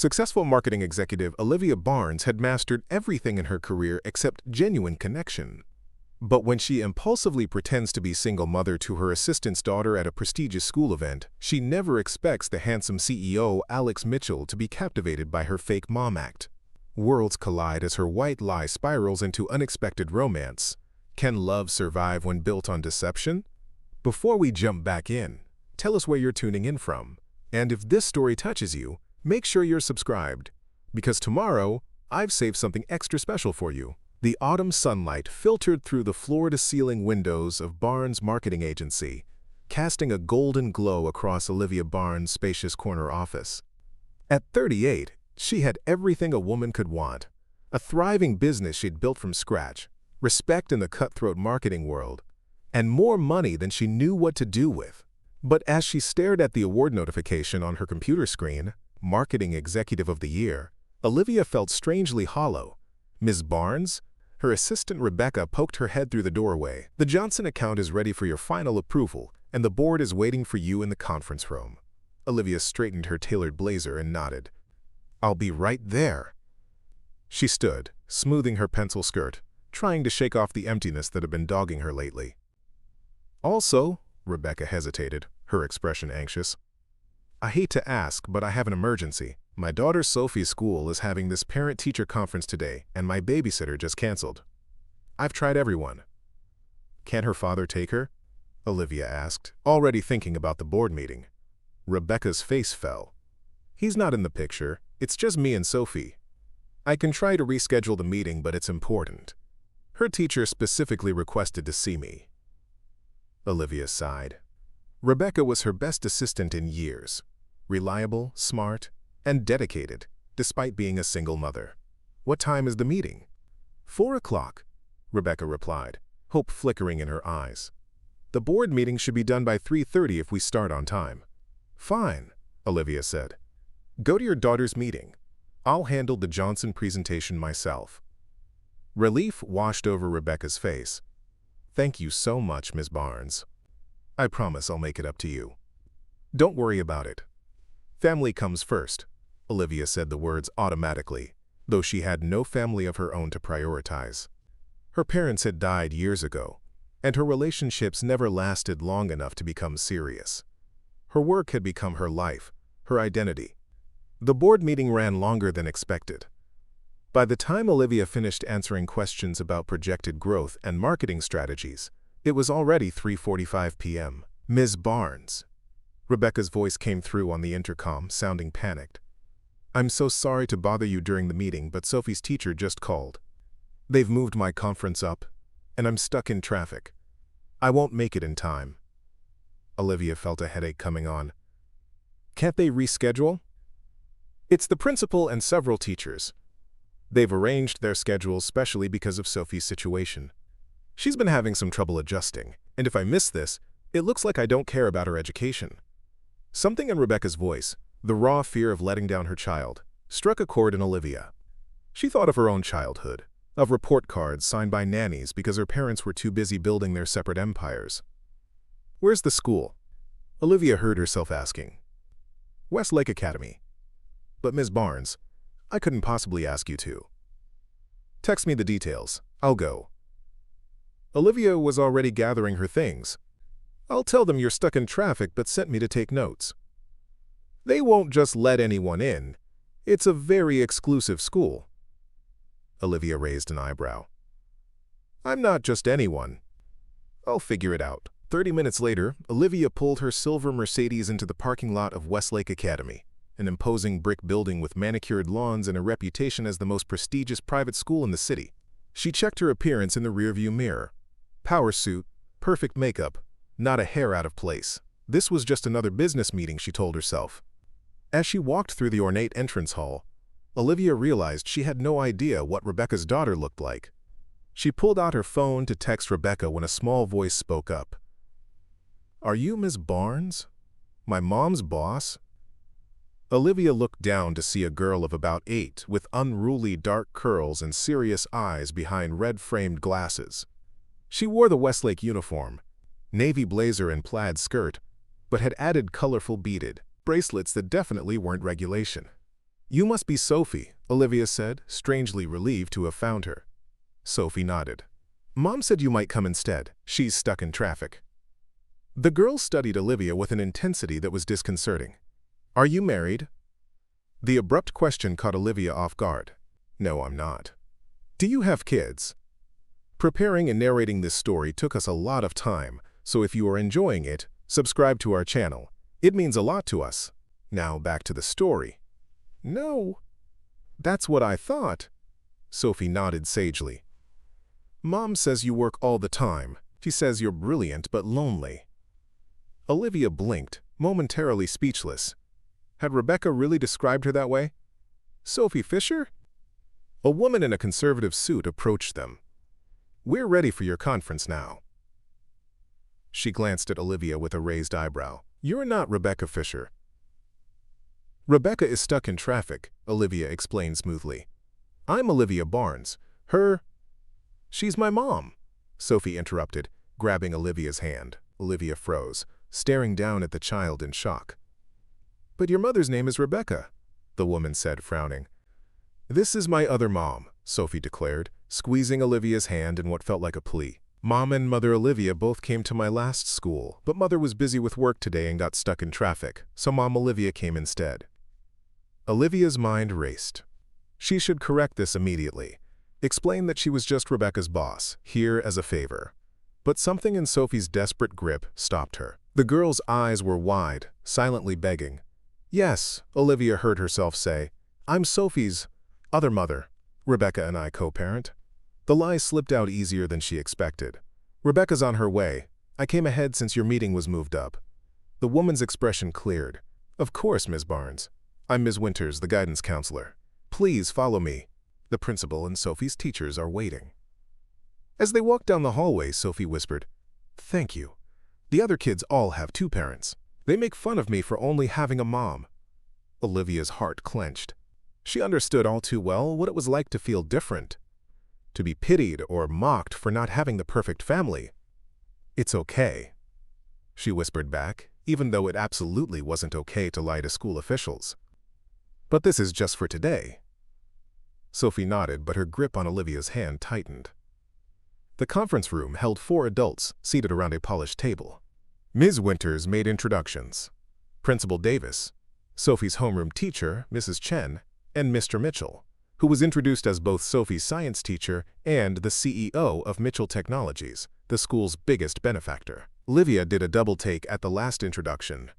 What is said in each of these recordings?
Successful marketing executive Olivia Barnes had mastered everything in her career except genuine connection. But when she impulsively pretends to be single mother to her assistant's daughter at a prestigious school event, she never expects the handsome CEO Alex Mitchell to be captivated by her fake mom act. Worlds collide as her white lie spirals into unexpected romance. Can love survive when built on deception? Before we jump back in, tell us where you're tuning in from. And if this story touches you, make sure you're subscribed, because tomorrow, I've saved something extra special for you. The autumn sunlight filtered through the floor-to-ceiling windows of Barnes' marketing agency, casting a golden glow across Olivia Barnes' spacious corner office. At 38, she had everything a woman could want. A thriving business she'd built from scratch, respect in the cutthroat marketing world, and more money than she knew what to do with. But as she stared at the award notification on her computer screen, Marketing Executive of the Year, Olivia felt strangely hollow. Ms. Barnes? Her assistant Rebecca poked her head through the doorway. The Johnson account is ready for your final approval, and the board is waiting for you in the conference room. Olivia straightened her tailored blazer and nodded. I'll be right there. She stood, smoothing her pencil skirt, trying to shake off the emptiness that had been dogging her lately. Also, Rebecca hesitated, her expression anxious. I hate to ask, but I have an emergency. My daughter Sophie's school is having this parent-teacher conference today, and my babysitter just canceled. I've tried everyone. Can't her father take her? Olivia asked, already thinking about the board meeting. Rebecca's face fell. He's not in the picture. It's just me and Sophie. I can try to reschedule the meeting, but it's important. Her teacher specifically requested to see me. Olivia sighed. Rebecca was her best assistant in years. Reliable, smart, and dedicated, despite being a single mother. What time is the meeting? 4 o'clock, Rebecca replied, hope flickering in her eyes. The board meeting should be done by 3:30 if we start on time. Fine, Olivia said. Go to your daughter's meeting. I'll handle the Johnson presentation myself. Relief washed over Rebecca's face. Thank you so much, Ms. Barnes. I promise I'll make it up to you. Don't worry about it. Family comes first. Olivia said the words automatically, though she had no family of her own to prioritize. Her parents had died years ago, and her relationships never lasted long enough to become serious. Her work had become her life, her identity. The board meeting ran longer than expected. By the time Olivia finished answering questions about projected growth and marketing strategies, it was already 3:45 p.m. Ms. Barnes. Rebecca's voice came through on the intercom, sounding panicked. I'm so sorry to bother you during the meeting, but Sophie's teacher just called. They've moved my conference up, and I'm stuck in traffic. I won't make it in time. Olivia felt a headache coming on. Can't they reschedule? It's the principal and several teachers. They've arranged their schedules specially because of Sophie's situation. She's been having some trouble adjusting, and if I miss this, it looks like I don't care about her education. Something in Rebecca's voice, the raw fear of letting down her child, struck a chord in Olivia. She thought of her own childhood, of report cards signed by nannies because her parents were too busy building their separate empires. Where's the school? Olivia heard herself asking. Westlake Academy. But Ms. Barnes, I couldn't possibly ask you to. Text me the details. I'll go. Olivia was already gathering her things. I'll tell them you're stuck in traffic but sent me to take notes. They won't just let anyone in. It's a very exclusive school. Olivia raised an eyebrow. I'm not just anyone. I'll figure it out. 30 minutes later, Olivia pulled her silver Mercedes into the parking lot of Westlake Academy, an imposing brick building with manicured lawns and a reputation as the most prestigious private school in the city. She checked her appearance in the rearview mirror. Power suit, perfect makeup, not a hair out of place. This was just another business meeting, she told herself. As she walked through the ornate entrance hall, Olivia realized she had no idea what Rebecca's daughter looked like. She pulled out her phone to text Rebecca when a small voice spoke up. Are you Ms. Barnes? My mom's boss? Olivia looked down to see a girl of about 8 with unruly dark curls and serious eyes behind red-framed glasses. She wore the Westlake uniform, navy blazer and plaid skirt, but had added colorful beaded bracelets that definitely weren't regulation. "You must be Sophie," Olivia said, strangely relieved to have found her. Sophie nodded. "Mom said you might come instead. She's stuck in traffic." The girl studied Olivia with an intensity that was disconcerting. "Are you married?" The abrupt question caught Olivia off guard. "No, I'm not." "Do you have kids?" Preparing and narrating this story took us a lot of time, so if you are enjoying it, subscribe to our channel. It means a lot to us. Now back to the story. "No." "That's what I thought." Sophie nodded sagely. "Mom says you work all the time. She says you're brilliant but lonely." Olivia blinked, momentarily speechless. Had Rebecca really described her that way? Sophie Fisher? A woman in a conservative suit approached them. "We're ready for your conference now." She glanced at Olivia with a raised eyebrow. "You're not Rebecca Fisher." "Rebecca is stuck in traffic," Olivia explained smoothly. "I'm Olivia Barnes. She's my mom," Sophie interrupted, grabbing Olivia's hand. Olivia froze, staring down at the child in shock. "But your mother's name is Rebecca," the woman said, frowning. "This is my other mom," Sophie declared, squeezing Olivia's hand in what felt like a plea. "Mom and Mother Olivia both came to my last school, but Mother was busy with work today and got stuck in traffic, so Mom Olivia came instead." Olivia's mind raced. She should correct this immediately. Explain that she was just Rebecca's boss, here as a favor. But something in Sophie's desperate grip stopped her. The girl's eyes were wide, silently begging. "Yes," Olivia heard herself say. "I'm Sophie's other mother. Rebecca and I co-parent." The lie slipped out easier than she expected. "Rebecca's on her way. I came ahead since your meeting was moved up." The woman's expression cleared. "Of course, Ms. Barnes. I'm Ms. Winters, the guidance counselor. Please follow me. The principal and Sophie's teachers are waiting." As they walked down the hallway, Sophie whispered, "Thank you. The other kids all have two parents. They make fun of me for only having a mom." Olivia's heart clenched. She understood all too well what it was like to feel different, to be pitied or mocked for not having the perfect family. "It's okay," she whispered back, even though it absolutely wasn't okay to lie to school officials. "But this is just for today." Sophie nodded, but her grip on Olivia's hand tightened. The conference room held 4 adults seated around a polished table. Ms. Winters made introductions. Principal Davis, Sophie's homeroom teacher, Mrs. Chen, and Mr. Mitchell, who was introduced as both Sophie's science teacher and the CEO of Mitchell Technologies, the school's biggest benefactor. Olivia did a double take at the last introduction.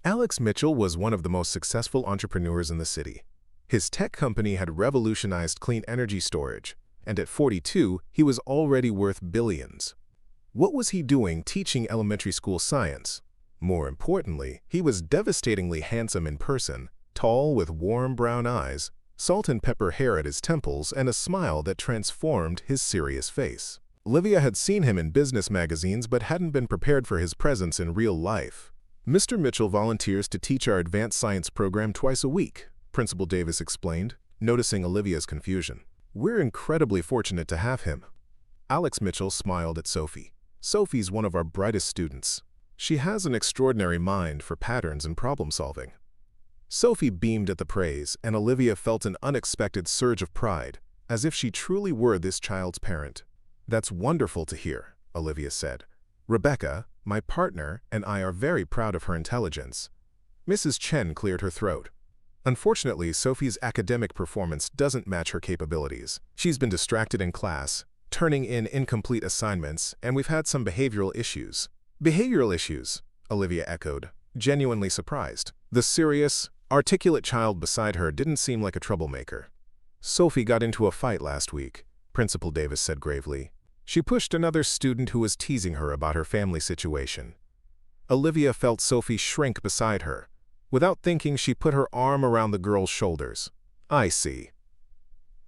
Alex Mitchell was one of the most successful entrepreneurs in the city. His tech company had revolutionized clean energy storage, and at 42, he was already worth billions. What was he doing teaching elementary school science? More importantly, he was devastatingly handsome in person, tall with warm brown eyes, salt and pepper hair at his temples, and a smile that transformed his serious face. Olivia had seen him in business magazines but hadn't been prepared for his presence in real life. "Mr. Mitchell volunteers to teach our advanced science program twice a week," Principal Davis explained, noticing Olivia's confusion. "We're incredibly fortunate to have him." Alex Mitchell smiled at Sophie. "Sophie's one of our brightest students. She has an extraordinary mind for patterns and problem solving." Sophie beamed at the praise, and Olivia felt an unexpected surge of pride, as if she truly were this child's parent. "That's wonderful to hear," Olivia said. "Rebecca, my partner, and I are very proud of her intelligence." Mrs. Chen cleared her throat. "Unfortunately, Sophie's academic performance doesn't match her capabilities. She's been distracted in class, turning in incomplete assignments, and we've had some behavioral issues." "Behavioral issues?" Olivia echoed, genuinely surprised. The serious, articulate child beside her didn't seem like a troublemaker. "Sophie got into a fight last week," Principal Davis said gravely. "She pushed another student who was teasing her about her family situation." Olivia felt Sophie shrink beside her. Without thinking, she put her arm around the girl's shoulders. "I see.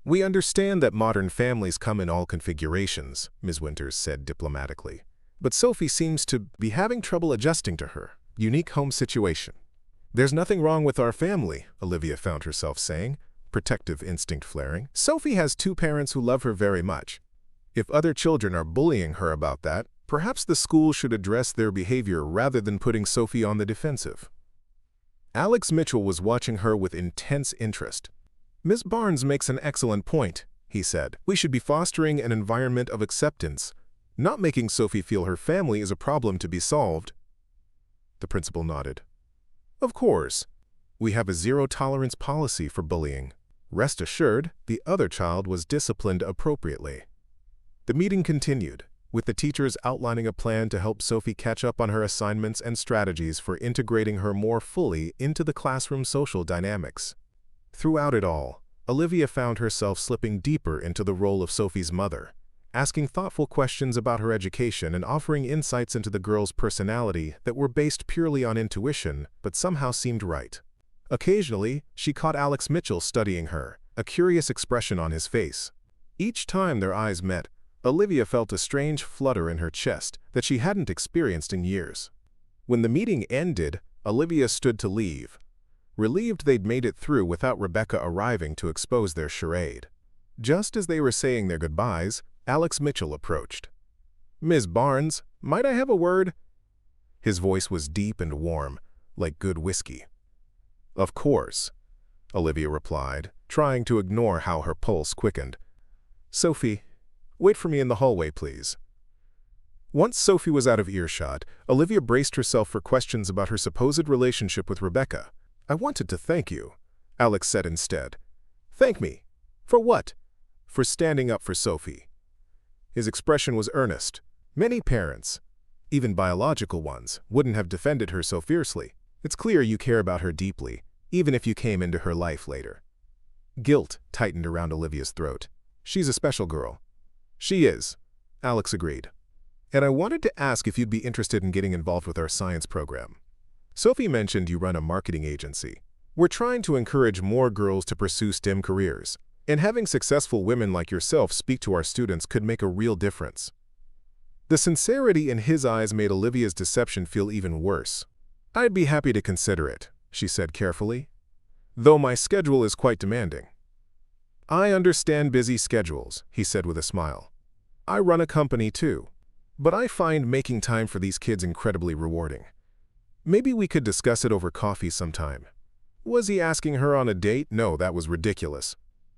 We understand that modern families come in all configurations," Ms. Winters said diplomatically. "But Sophie seems to be having trouble adjusting to her unique home situation." "There's nothing wrong with our family," Olivia found herself saying, protective instinct flaring. "Sophie has 2 parents who love her very much. If other children are bullying her about that, perhaps the school should address their behavior rather than putting Sophie on the defensive." Alex Mitchell was watching her with intense interest. "Miss Barnes makes an excellent point," he said. "We should be fostering an environment of acceptance, not making Sophie feel her family is a problem to be solved." The principal nodded. "Of course. We have a zero-tolerance policy for bullying." Rest assured, the other child was disciplined appropriately. The meeting continued, with the teachers outlining a plan to help Sophie catch up on her assignments and strategies for integrating her more fully into the classroom social dynamics. Throughout it all, Olivia found herself slipping deeper into the role of Sophie's mother, asking thoughtful questions about her education and offering insights into the girl's personality that were based purely on intuition but somehow seemed right. Occasionally, she caught Alex Mitchell studying her, a curious expression on his face. Each time their eyes met, Olivia felt a strange flutter in her chest that she hadn't experienced in years. When the meeting ended, Olivia stood to leave, relieved they'd made it through without Rebecca arriving to expose their charade. Just as they were saying their goodbyes, Alex Mitchell approached. "Miss Barnes, might I have a word?" His voice was deep and warm, like good whiskey. "Of course," Olivia replied, trying to ignore how her pulse quickened. "Sophie, wait for me in the hallway, please." Once Sophie was out of earshot, Olivia braced herself for questions about her supposed relationship with Rebecca. "I wanted to thank you," Alex said instead. "Thank me? For what?" "For standing up for Sophie." His expression was earnest. Many parents, even biological ones, wouldn't have defended her so fiercely. "It's clear you care about her deeply, even if you came into her life later." Guilt tightened around Olivia's throat. "She's a special girl." "She is," Alex agreed. "And I wanted to ask if you'd be interested in getting involved with our science program. Sophie mentioned you run a marketing agency. We're trying to encourage more girls to pursue STEM careers, and having successful women like yourself speak to our students could make a real difference." The sincerity in his eyes made Olivia's deception feel even worse. "I'd be happy to consider it," she said carefully, "though my schedule is quite demanding." "I understand busy schedules," he said with a smile. "I run a company too, but I find making time for these kids incredibly rewarding. Maybe we could discuss it over coffee sometime." Was he asking her on a date? No, that was ridiculous.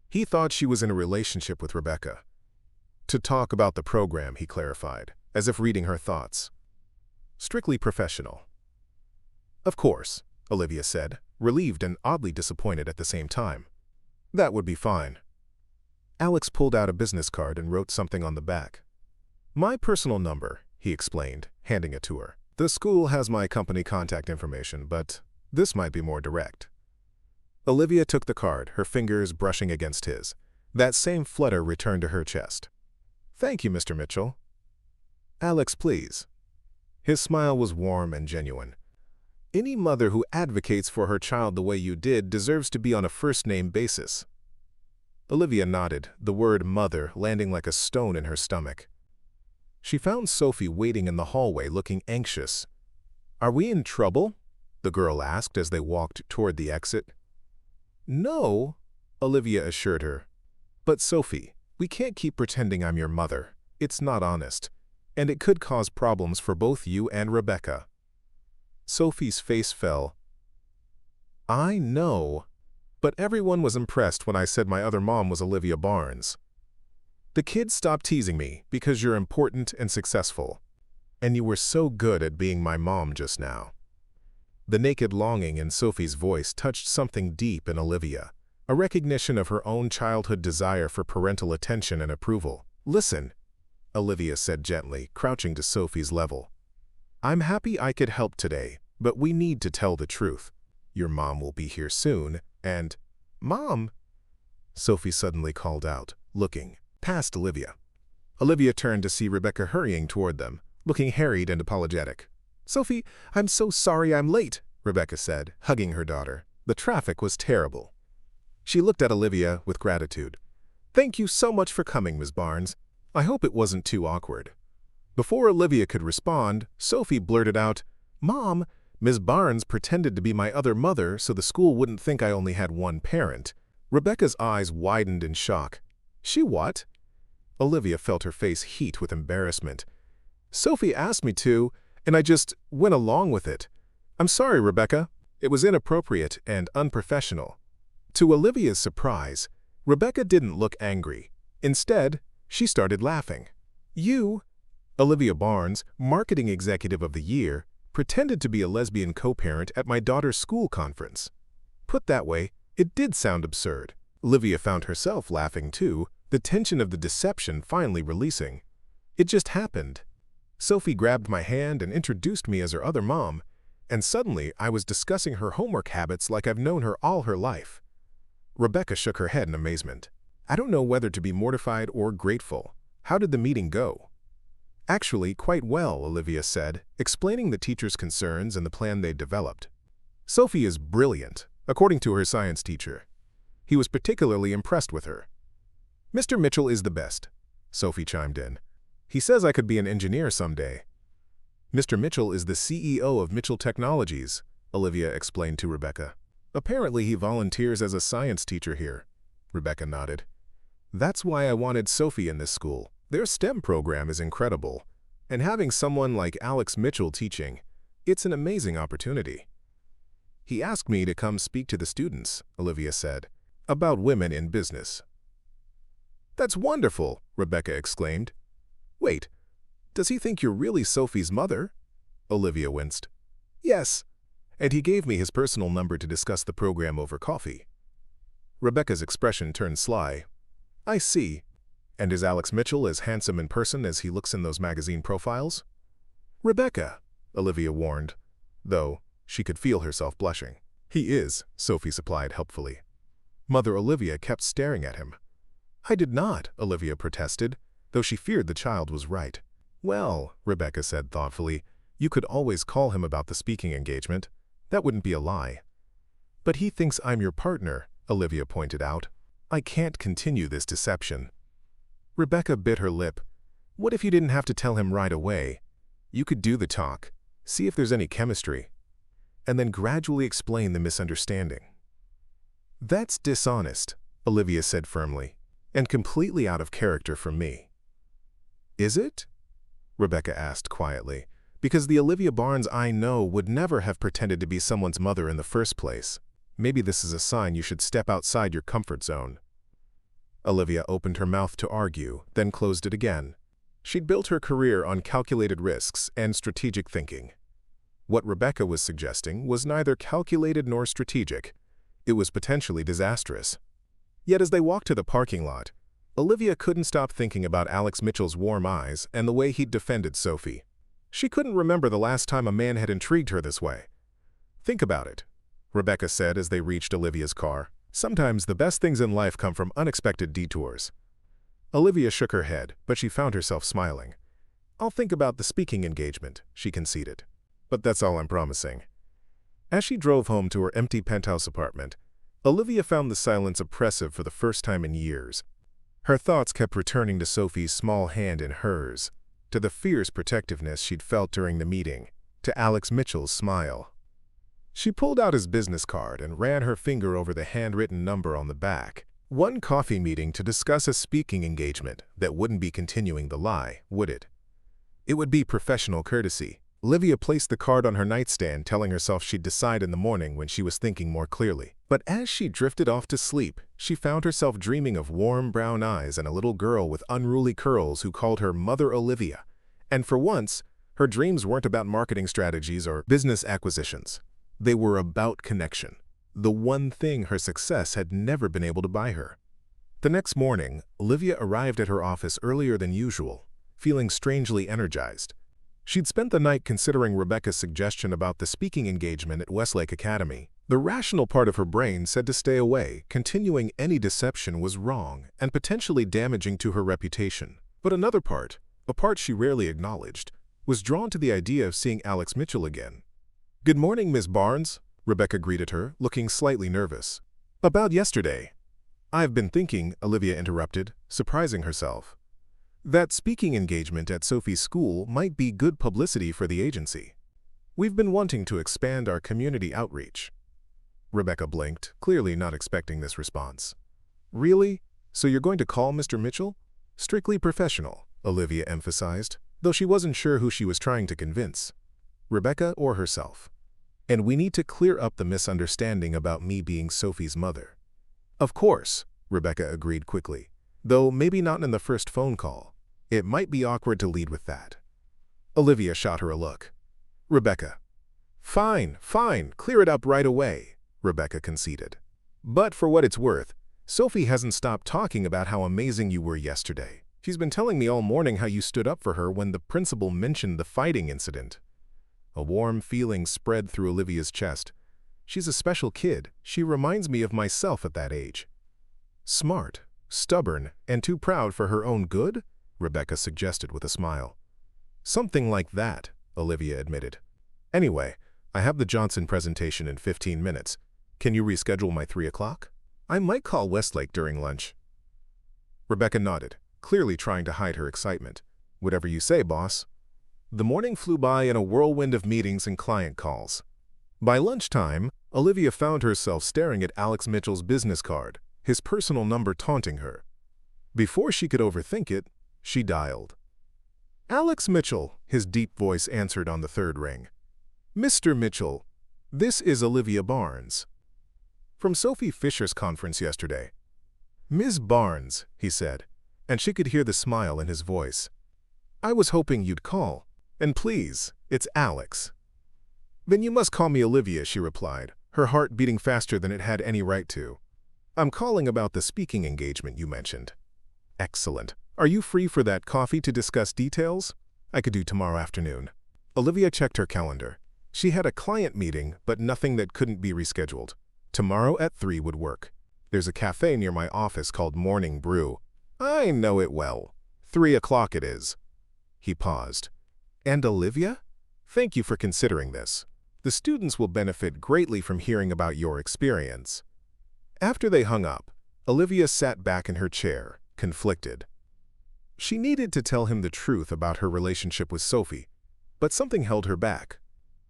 He thought she was in a relationship with Rebecca. "To talk about the program," he clarified, as if reading her thoughts. "Strictly professional." "Of course," Olivia said, relieved and oddly disappointed at the same time. "That would be fine." Alex pulled out a business card and wrote something on the back. "My personal number," he explained, handing it to her. "The school has my company contact information, but this might be more direct." Olivia took the card, her fingers brushing against his. That same flutter returned to her chest. "Thank you, Mr. Mitchell." "Alex, please." His smile was warm and genuine. "Any mother who advocates for her child the way you did deserves to be on a first-name basis." Olivia nodded, the word mother landing like a stone in her stomach. She found Sophie waiting in the hallway looking anxious. "Are we in trouble?" the girl asked as they walked toward the exit. "No," Olivia assured her. "But Sophie, we can't keep pretending I'm your mother. It's not honest, and it could cause problems for both you and Rebecca." Sophie's face fell. "I know, but everyone was impressed when I said my other mom was Olivia Barnes. The kids stopped teasing me because you're important and successful, and you were so good at being my mom just now." The naked longing in Sophie's voice touched something deep in Olivia, a recognition of her own childhood desire for parental attention and approval. "Listen," Olivia said gently, crouching to Sophie's level. "I'm happy I could help today, but we need to tell the truth. Your mom will be here soon, and—" "Mom!" Sophie suddenly called out, looking past Olivia. Olivia turned to see Rebecca hurrying toward them, looking harried and apologetic. "Sophie, I'm so sorry I'm late," Rebecca said, hugging her daughter. "The traffic was terrible." She looked at Olivia with gratitude. "Thank you so much for coming, Ms. Barnes. I hope it wasn't too awkward." Before Olivia could respond, Sophie blurted out, "Mom, Ms. Barnes pretended to be my other mother so the school wouldn't think I only had one parent." Rebecca's eyes widened in shock. "She what?" Olivia felt her face heat with embarrassment. "Sophie asked me to, and I just went along with it. I'm sorry, Rebecca. It was inappropriate and unprofessional. To Olivia's surprise, Rebecca didn't look angry. Instead, she started laughing. "You," Olivia Barnes, marketing executive of the year, pretended to be a lesbian co-parent at my daughter's school conference. Put that way, it did sound absurd. Olivia found herself laughing too, the tension of the deception finally releasing. It just happened. Sophie grabbed my hand and introduced me as her other mom, and suddenly I was discussing her homework habits like I've known her all her life. Rebecca shook her head in amazement. I don't know whether to be mortified or grateful. How did the meeting go? Actually, quite well, Olivia said, explaining the teacher's concerns and the plan they'd developed. Sophie is brilliant, according to her science teacher. He was particularly impressed with her. Mr. Mitchell is the best, Sophie chimed in. He says I could be an engineer someday. Mr. Mitchell is the CEO of Mitchell Technologies, Olivia explained to Rebecca. Apparently he volunteers as a science teacher here, Rebecca nodded. That's why I wanted Sophie in this school. Their STEM program is incredible, and having someone like Alex Mitchell teaching, it's an amazing opportunity. He asked me to come speak to the students, Olivia said, about women in business. That's wonderful, Rebecca exclaimed. Wait, does he think you're really Sophie's mother? Olivia winced. Yes, and he gave me his personal number to discuss the program over coffee. Rebecca's expression turned sly. I see. And is Alex Mitchell as handsome in person as he looks in those magazine profiles? Rebecca, Olivia warned, though she could feel herself blushing. He is, Sophie supplied helpfully. Mother Olivia kept staring at him. I did not, Olivia protested, though she feared the child was right. Well, Rebecca said thoughtfully, you could always call him about the speaking engagement. That wouldn't be a lie. But he thinks I'm your partner, Olivia pointed out. I can't continue this deception. Rebecca bit her lip. What if you didn't have to tell him right away? You could do the talk, see if there's any chemistry, and then gradually explain the misunderstanding. That's dishonest, Olivia said firmly, and completely out of character for me. Is it? Rebecca asked quietly, because the Olivia Barnes I know would never have pretended to be someone's mother in the first place. Maybe this is a sign you should step outside your comfort zone. Olivia opened her mouth to argue, then closed it again. She'd built her career on calculated risks and strategic thinking. What Rebecca was suggesting was neither calculated nor strategic. It was potentially disastrous. Yet as they walked to the parking lot, Olivia couldn't stop thinking about Alex Mitchell's warm eyes and the way he'd defended Sophie. She couldn't remember the last time a man had intrigued her this way. Think about it, Rebecca said as they reached Olivia's car. Sometimes the best things in life come from unexpected detours. Olivia shook her head, but she found herself smiling. I'll think about the speaking engagement, she conceded. But that's all I'm promising. As she drove home to her empty penthouse apartment, Olivia found the silence oppressive for the first time in years. Her thoughts kept returning to Sophie's small hand in hers, to the fierce protectiveness she'd felt during the meeting, to Alex Mitchell's smile. She pulled out his business card and ran her finger over the handwritten number on the back. One coffee meeting to discuss a speaking engagement that wouldn't be continuing the lie, would it? It would be professional courtesy. Olivia placed the card on her nightstand, telling herself she'd decide in the morning when she was thinking more clearly. But as she drifted off to sleep, she found herself dreaming of warm brown eyes and a little girl with unruly curls who called her Mother Olivia. And for once, her dreams weren't about marketing strategies or business acquisitions. They were about connection, the one thing her success had never been able to buy her. The next morning, Olivia arrived at her office earlier than usual, feeling strangely energized. She'd spent the night considering Rebecca's suggestion about the speaking engagement at Westlake Academy. The rational part of her brain said to stay away, continuing any deception was wrong and potentially damaging to her reputation. But another part, a part she rarely acknowledged, was drawn to the idea of seeing Alex Mitchell again. Good morning, Miss Barnes, Rebecca greeted her, looking slightly nervous. About yesterday. I've been thinking, Olivia interrupted, surprising herself. That speaking engagement at Sophie's school might be good publicity for the agency. We've been wanting to expand our community outreach. Rebecca blinked, clearly not expecting this response. Really? So you're going to call Mr. Mitchell? Strictly professional, Olivia emphasized, though she wasn't sure who she was trying to convince. Rebecca or herself. And we need to clear up the misunderstanding about me being Sophie's mother." "Of course," Rebecca agreed quickly, "though maybe not in the first phone call. It might be awkward to lead with that." Olivia shot her a look. "Rebecca." "Fine, fine, clear it up right away," Rebecca conceded. "But for what it's worth, Sophie hasn't stopped talking about how amazing you were yesterday. She's been telling me all morning how you stood up for her when the principal mentioned the fighting incident." A warm feeling spread through Olivia's chest. "She's a special kid. She reminds me of myself at that age." "Smart, stubborn, and too proud for her own good?" Rebecca suggested with a smile. "Something like that," Olivia admitted. "Anyway, I have the Johnson presentation in 15 minutes. Can you reschedule my 3 o'clock? I might call Westlake during lunch." Rebecca nodded, clearly trying to hide her excitement. "Whatever you say, boss." The morning flew by in a whirlwind of meetings and client calls. By lunchtime, Olivia found herself staring at Alex Mitchell's business card, his personal number taunting her. Before she could overthink it, she dialed. "Alex Mitchell," his deep voice answered on the third ring. "Mr. Mitchell, this is Olivia Barnes." "From Sophie Fisher's conference yesterday." "Ms. Barnes," he said, and she could hear the smile in his voice. "I was hoping you'd call. And please, it's Alex." "Then you must call me Olivia," she replied, her heart beating faster than it had any right to. "I'm calling about the speaking engagement you mentioned." "Excellent. Are you free for that coffee to discuss details?" "I could do tomorrow afternoon." Olivia checked her calendar. She had a client meeting, but nothing that couldn't be rescheduled. Tomorrow at 3 would work. "There's a cafe near my office called Morning Brew." "I know it well. 3 o'clock it is." He paused. "And Olivia? Thank you for considering this. The students will benefit greatly from hearing about your experience." After they hung up, Olivia sat back in her chair, conflicted. She needed to tell him the truth about her relationship with Sophie, but something held her back.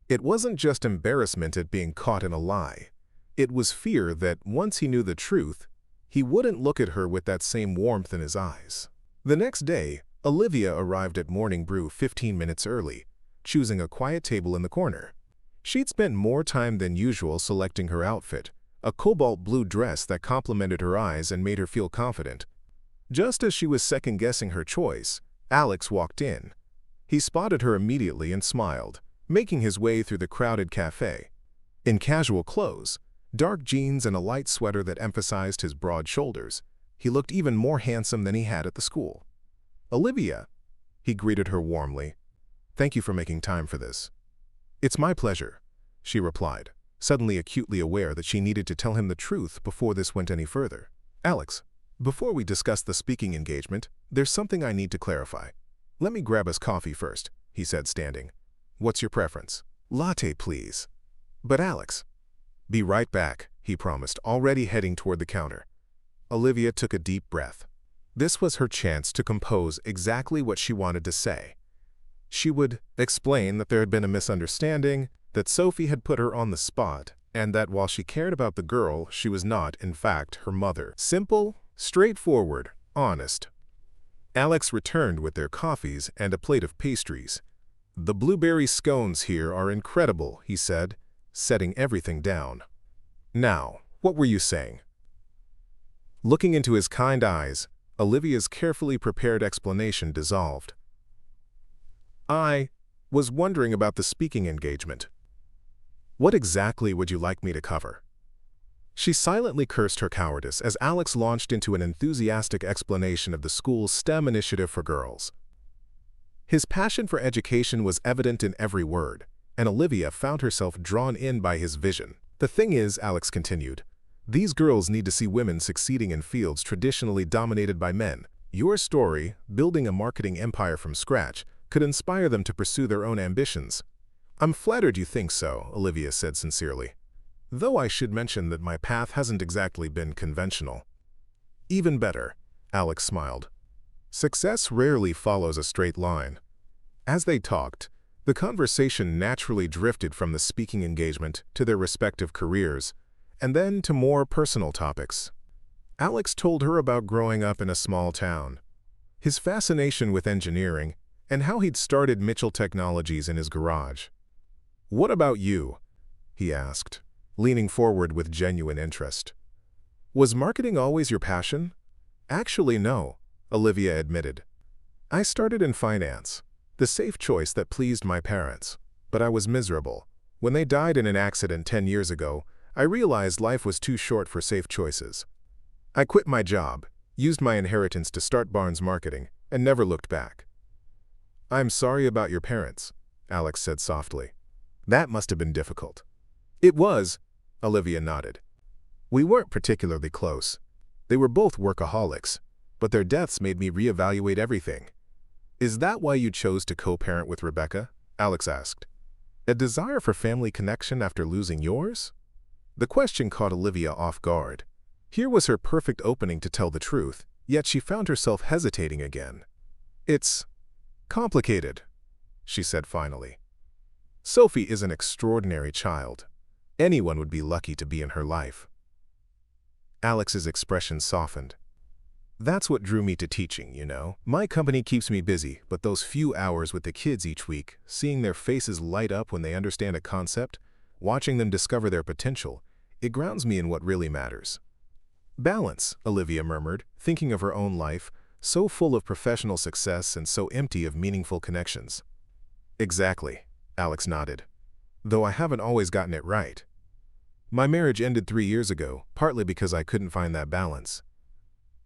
It wasn't just embarrassment at being caught in a lie. It was fear that once he knew the truth, he wouldn't look at her with that same warmth in his eyes. The next day, Olivia arrived at Morning Brew 15 minutes early, choosing a quiet table in the corner. She'd spent more time than usual selecting her outfit, a cobalt blue dress that complemented her eyes and made her feel confident. Just as she was second-guessing her choice, Alex walked in. He spotted her immediately and smiled, making his way through the crowded cafe. In casual clothes, dark jeans and a light sweater that emphasized his broad shoulders, he looked even more handsome than he had at the school. "Olivia," he greeted her warmly. "Thank you for making time for this." "It's my pleasure," she replied, suddenly acutely aware that she needed to tell him the truth before this went any further. "Alex, before we discuss the speaking engagement, there's something I need to clarify. Let me grab us coffee first," he said, standing. "What's your preference?" "Latte, please." "But Alex—" "Be right back," he promised, already heading toward the counter. Olivia took a deep breath. This was her chance to compose exactly what she wanted to say. She would explain that there had been a misunderstanding, that Sophie had put her on the spot, and that while she cared about the girl, she was not, in fact, her mother. Simple, straightforward, honest. Alex returned with their coffees and a plate of pastries. "The blueberry scones here are incredible," he said, setting everything down. "Now, what were you saying?" Looking into his kind eyes, Olivia's carefully prepared explanation dissolved. "I was wondering about the speaking engagement. What exactly would you like me to cover?" She silently cursed her cowardice as Alex launched into an enthusiastic explanation of the school's STEM initiative for girls. His passion for education was evident in every word, and Olivia found herself drawn in by his vision. "The thing is," Alex continued, "these girls need to see women succeeding in fields traditionally dominated by men. Your story, building a marketing empire from scratch, could inspire them to pursue their own ambitions." "I'm flattered you think so," Olivia said sincerely. "Though I should mention that my path hasn't exactly been conventional." "Even better," Alex smiled. "Success rarely follows a straight line." As they talked, the conversation naturally drifted from the speaking engagement to their respective careers, and then to more personal topics. Alex told her about growing up in a small town, his fascination with engineering, and how he'd started Mitchell Technologies in his garage. "What about you?" he asked, leaning forward with genuine interest. Was marketing always your passion? Actually, no, Olivia admitted. I started in finance, the safe choice that pleased my parents, but I was miserable. When they died in an accident 10 years ago, I realized life was too short for safe choices. I quit my job, used my inheritance to start Barnes Marketing, and never looked back. I'm sorry about your parents, Alex said softly. That must have been difficult. It was, Olivia nodded. We weren't particularly close. They were both workaholics, but their deaths made me reevaluate everything. Is that why you chose to co-parent with Rebecca? Alex asked. A desire for family connection after losing yours? The question caught Olivia off guard. Here was her perfect opening to tell the truth, yet she found herself hesitating again. It's complicated, she said finally. Sophie is an extraordinary child. Anyone would be lucky to be in her life. Alex's expression softened. That's what drew me to teaching, you know. My company keeps me busy, but those few hours with the kids each week, seeing their faces light up when they understand a concept, watching them discover their potential, it grounds me in what really matters. Balance, Olivia murmured, thinking of her own life, so full of professional success and so empty of meaningful connections. Exactly, Alex nodded. Though I haven't always gotten it right. My marriage ended 3 years ago, partly because I couldn't find that balance.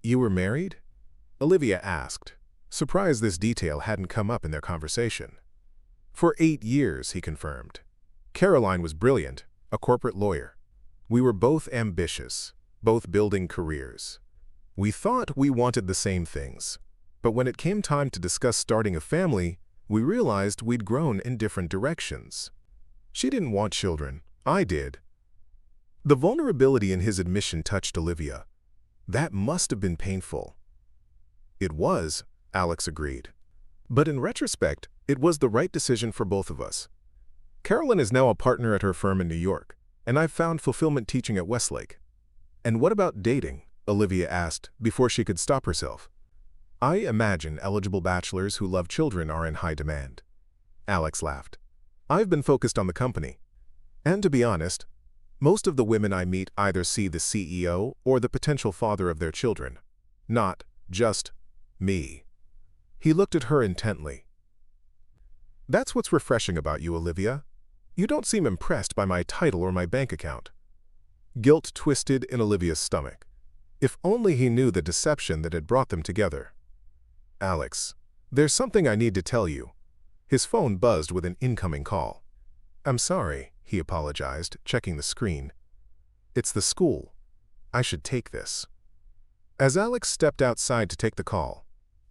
You were married? Olivia asked, surprised this detail hadn't come up in their conversation. For 8 years, he confirmed. Caroline was brilliant, a corporate lawyer. We were both ambitious, both building careers. We thought we wanted the same things, but when it came time to discuss starting a family, we realized we'd grown in different directions. She didn't want children, I did. The vulnerability in his admission touched Olivia. That must have been painful. It was, Alex agreed. But in retrospect, it was the right decision for both of us. Carolyn is now a partner at her firm in New York, and I've found fulfillment teaching at Westlake. And what about dating? Olivia asked before she could stop herself. I imagine eligible bachelors who love children are in high demand. Alex laughed. I've been focused on the company. And to be honest, most of the women I meet either see the CEO or the potential father of their children, not just me. He looked at her intently. That's what's refreshing about you, Olivia. You don't seem impressed by my title or my bank account. Guilt twisted in Olivia's stomach. If only he knew the deception that had brought them together. Alex, there's something I need to tell you. His phone buzzed with an incoming call. I'm sorry, he apologized, checking the screen. It's the school. I should take this. As Alex stepped outside to take the call,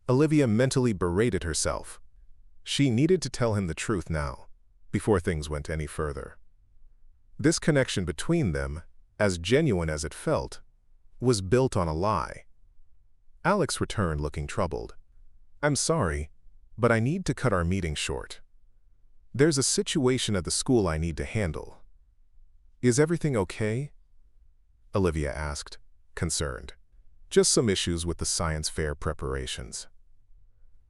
Olivia mentally berated herself. She needed to tell him the truth now, before things went any further. This connection between them, as genuine as it felt, was built on a lie. Alex returned looking troubled. I'm sorry, but I need to cut our meeting short. There's a situation at the school I need to handle. Is everything okay? Olivia asked, concerned. Just some issues with the science fair preparations.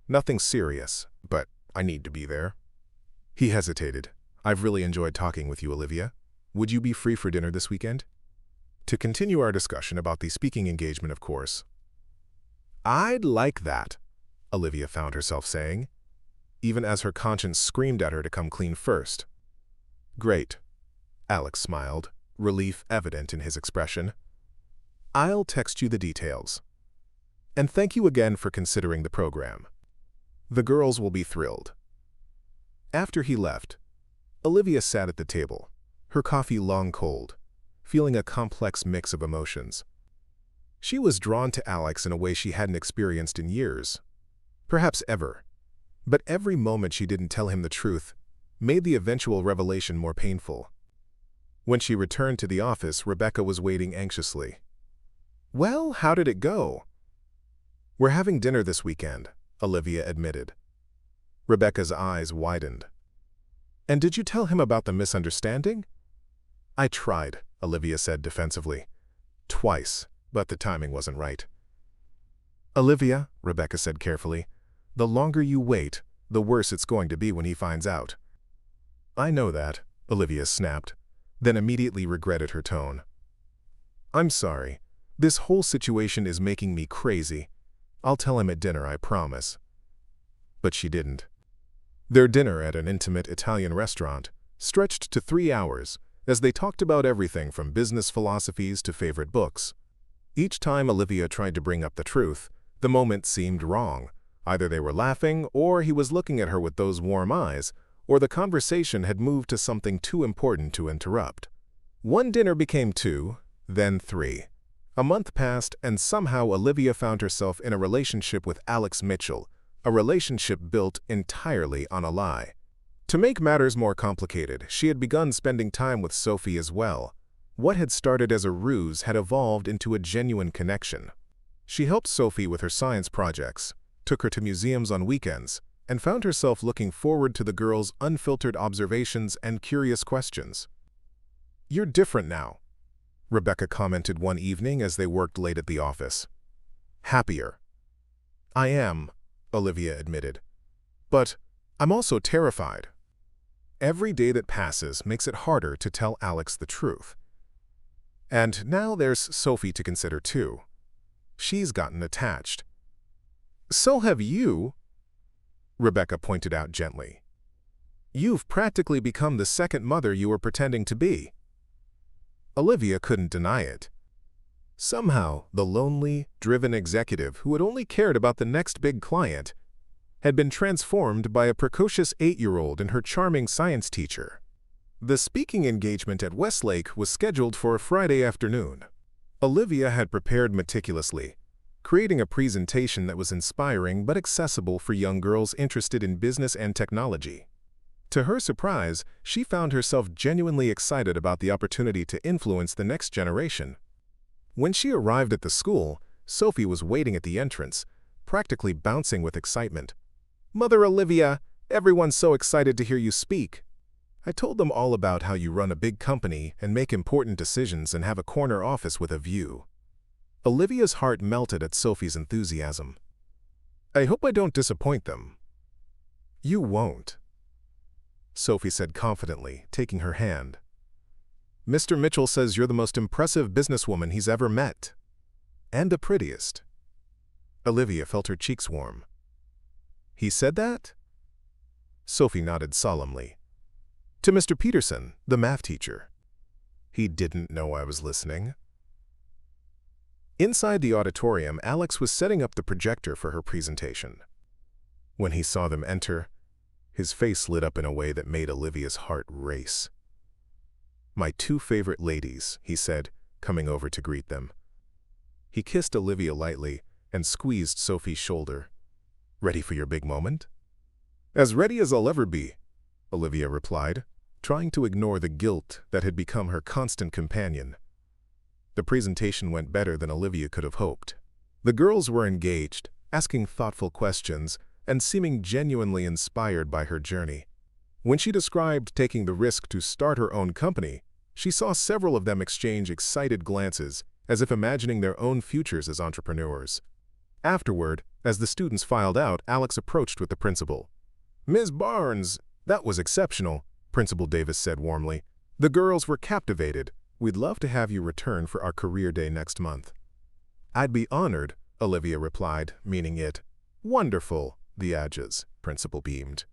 Nothing serious, but I need to be there. He hesitated. I've really enjoyed talking with you, Olivia. Would you be free for dinner this weekend? To continue our discussion about the speaking engagement, of course. I'd like that, Olivia found herself saying, even as her conscience screamed at her to come clean first. Great, Alex smiled, relief evident in his expression. I'll text you the details. And thank you again for considering the program. The girls will be thrilled. After he left, Olivia sat at the table, her coffee long cold, feeling a complex mix of emotions. She was drawn to Alex in a way she hadn't experienced in years, perhaps ever. But every moment she didn't tell him the truth made the eventual revelation more painful. When she returned to the office, Rebecca was waiting anxiously. Well, how did it go? We're having dinner this weekend, Olivia admitted. Rebecca's eyes widened. And did you tell him about the misunderstanding? I tried, Olivia said defensively. Twice, but the timing wasn't right. Olivia, Rebecca said carefully, the longer you wait, the worse it's going to be when he finds out. I know that, Olivia snapped. then immediately regretted her tone. "I'm sorry. This whole situation is making me crazy. I'll tell him at dinner, I promise." But she didn't. Their dinner at an intimate Italian restaurant stretched to 3 hours as they talked about everything from business philosophies to favorite books. Each time Olivia tried to bring up the truth, the moment seemed wrong. Either they were laughing, or he was looking at her with those warm eyes, or the conversation had moved to something too important to interrupt. One dinner became 2, then 3. A month passed, and somehow Olivia found herself in a relationship with Alex Mitchell, a relationship built entirely on a lie. To make matters more complicated, she had begun spending time with Sophie as well. What had started as a ruse had evolved into a genuine connection. She helped Sophie with her science projects, took her to museums on weekends, and found herself looking forward to the girl's unfiltered observations and curious questions. "You're different now," Rebecca commented one evening as they worked late at the office. "Happier." "I am," Olivia admitted. "But I'm also terrified." Every day that passes makes it harder to tell Alex the truth. And now there's Sophie to consider too. She's gotten attached. "So have you," Rebecca pointed out gently. "You've practically become the second mother you were pretending to be." Olivia couldn't deny it. Somehow, the lonely, driven executive who had only cared about the next big client had been transformed by a precocious 8-year-old and her charming science teacher. The speaking engagement at Westlake was scheduled for a Friday afternoon. Olivia had prepared meticulously, creating a presentation that was inspiring but accessible for young girls interested in business and technology. To her surprise, she found herself genuinely excited about the opportunity to influence the next generation. When she arrived at the school, Sophie was waiting at the entrance, practically bouncing with excitement. "Mother Olivia, everyone's so excited to hear you speak. I told them all about how you run a big company and make important decisions and have a corner office with a view." Olivia's heart melted at Sophie's enthusiasm. "I hope I don't disappoint them." "You won't," Sophie said confidently, taking her hand. "Mr. Mitchell says you're the most impressive businesswoman he's ever met. And the prettiest." Olivia felt her cheeks warm. "He said that?" Sophie nodded solemnly. "To Mr. Peterson, the math teacher." "He didn't know I was listening." Inside the auditorium, Alex was setting up the projector for her presentation. When he saw them enter, his face lit up in a way that made Olivia's heart race. "My 2 favorite ladies," he said, coming over to greet them. He kissed Olivia lightly and squeezed Sophie's shoulder. "Ready for your big moment?" "As ready as I'll ever be," Olivia replied, trying to ignore the guilt that had become her constant companion. The presentation went better than Olivia could have hoped. The girls were engaged, asking thoughtful questions, and seeming genuinely inspired by her journey. When she described taking the risk to start her own company, she saw several of them exchange excited glances, as if imagining their own futures as entrepreneurs. Afterward, as the students filed out, Alex approached with the principal. "Ms. Barnes, that was exceptional," Principal Davis said warmly. "The girls were captivated. We'd love to have you return for our career day next month." "I'd be honored," Olivia replied, meaning it. "Wonderful," the Adjas, Principal beamed.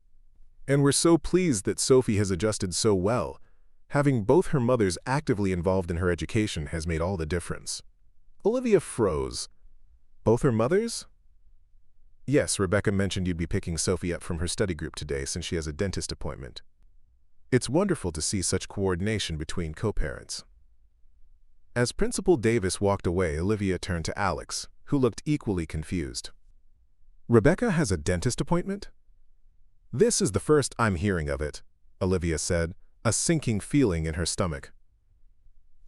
"And we're so pleased that Sophie has adjusted so well. Having both her mothers actively involved in her education has made all the difference." Olivia froze. "Both her mothers?" "Yes, Rebecca mentioned you'd be picking Sophie up from her study group today since she has a dentist appointment. It's wonderful to see such coordination between co-parents." As Principal Davis walked away, Olivia turned to Alex, who looked equally confused. "Rebecca has a dentist appointment?" "This is the first I'm hearing of it," Olivia said, a sinking feeling in her stomach.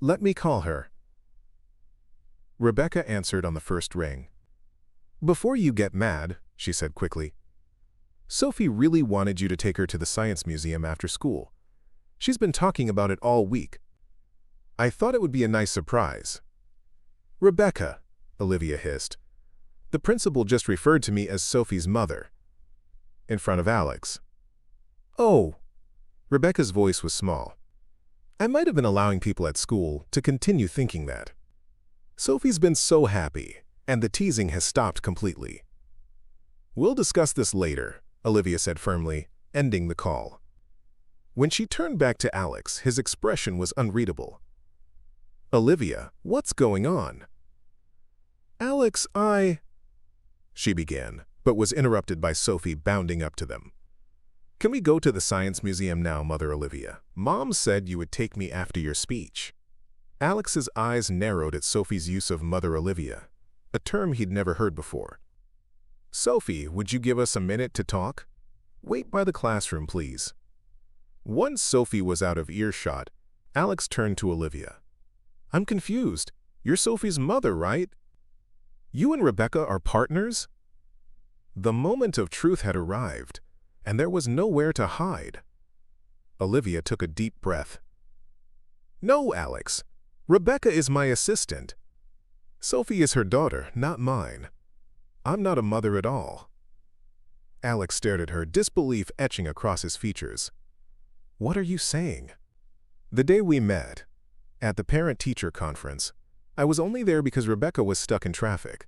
"Let me call her." Rebecca answered on the first ring. "Before you get mad," she said quickly, "Sophie really wanted you to take her to the Science Museum after school. She's been talking about it all week. I thought it would be a nice surprise." "Rebecca," Olivia hissed. "The principal just referred to me as Sophie's mother." In front of Alex. "Oh." Rebecca's voice was small. I might have been allowing people at school to continue thinking that. Sophie's been so happy, and the teasing has stopped completely. We'll discuss this later, Olivia said firmly, ending the call. When she turned back to Alex, his expression was unreadable. Olivia, what's going on? Alex, she began, but was interrupted by Sophie bounding up to them. Can we go to the Science Museum now, Mother Olivia? Mom said you would take me after your speech. Alex's eyes narrowed at Sophie's use of Mother Olivia, a term he'd never heard before. Sophie, would you give us a minute to talk? Wait by the classroom, please. Once Sophie was out of earshot, Alex turned to Olivia. I'm confused. You're Sophie's mother, right? You and Rebecca are partners? The moment of truth had arrived, and there was nowhere to hide. Olivia took a deep breath. No, Alex. Rebecca is my assistant. Sophie is her daughter, not mine. I'm not a mother at all. Alex stared at her, disbelief etching across his features. What are you saying? The day we met, at the parent-teacher conference, I was only there because Rebecca was stuck in traffic.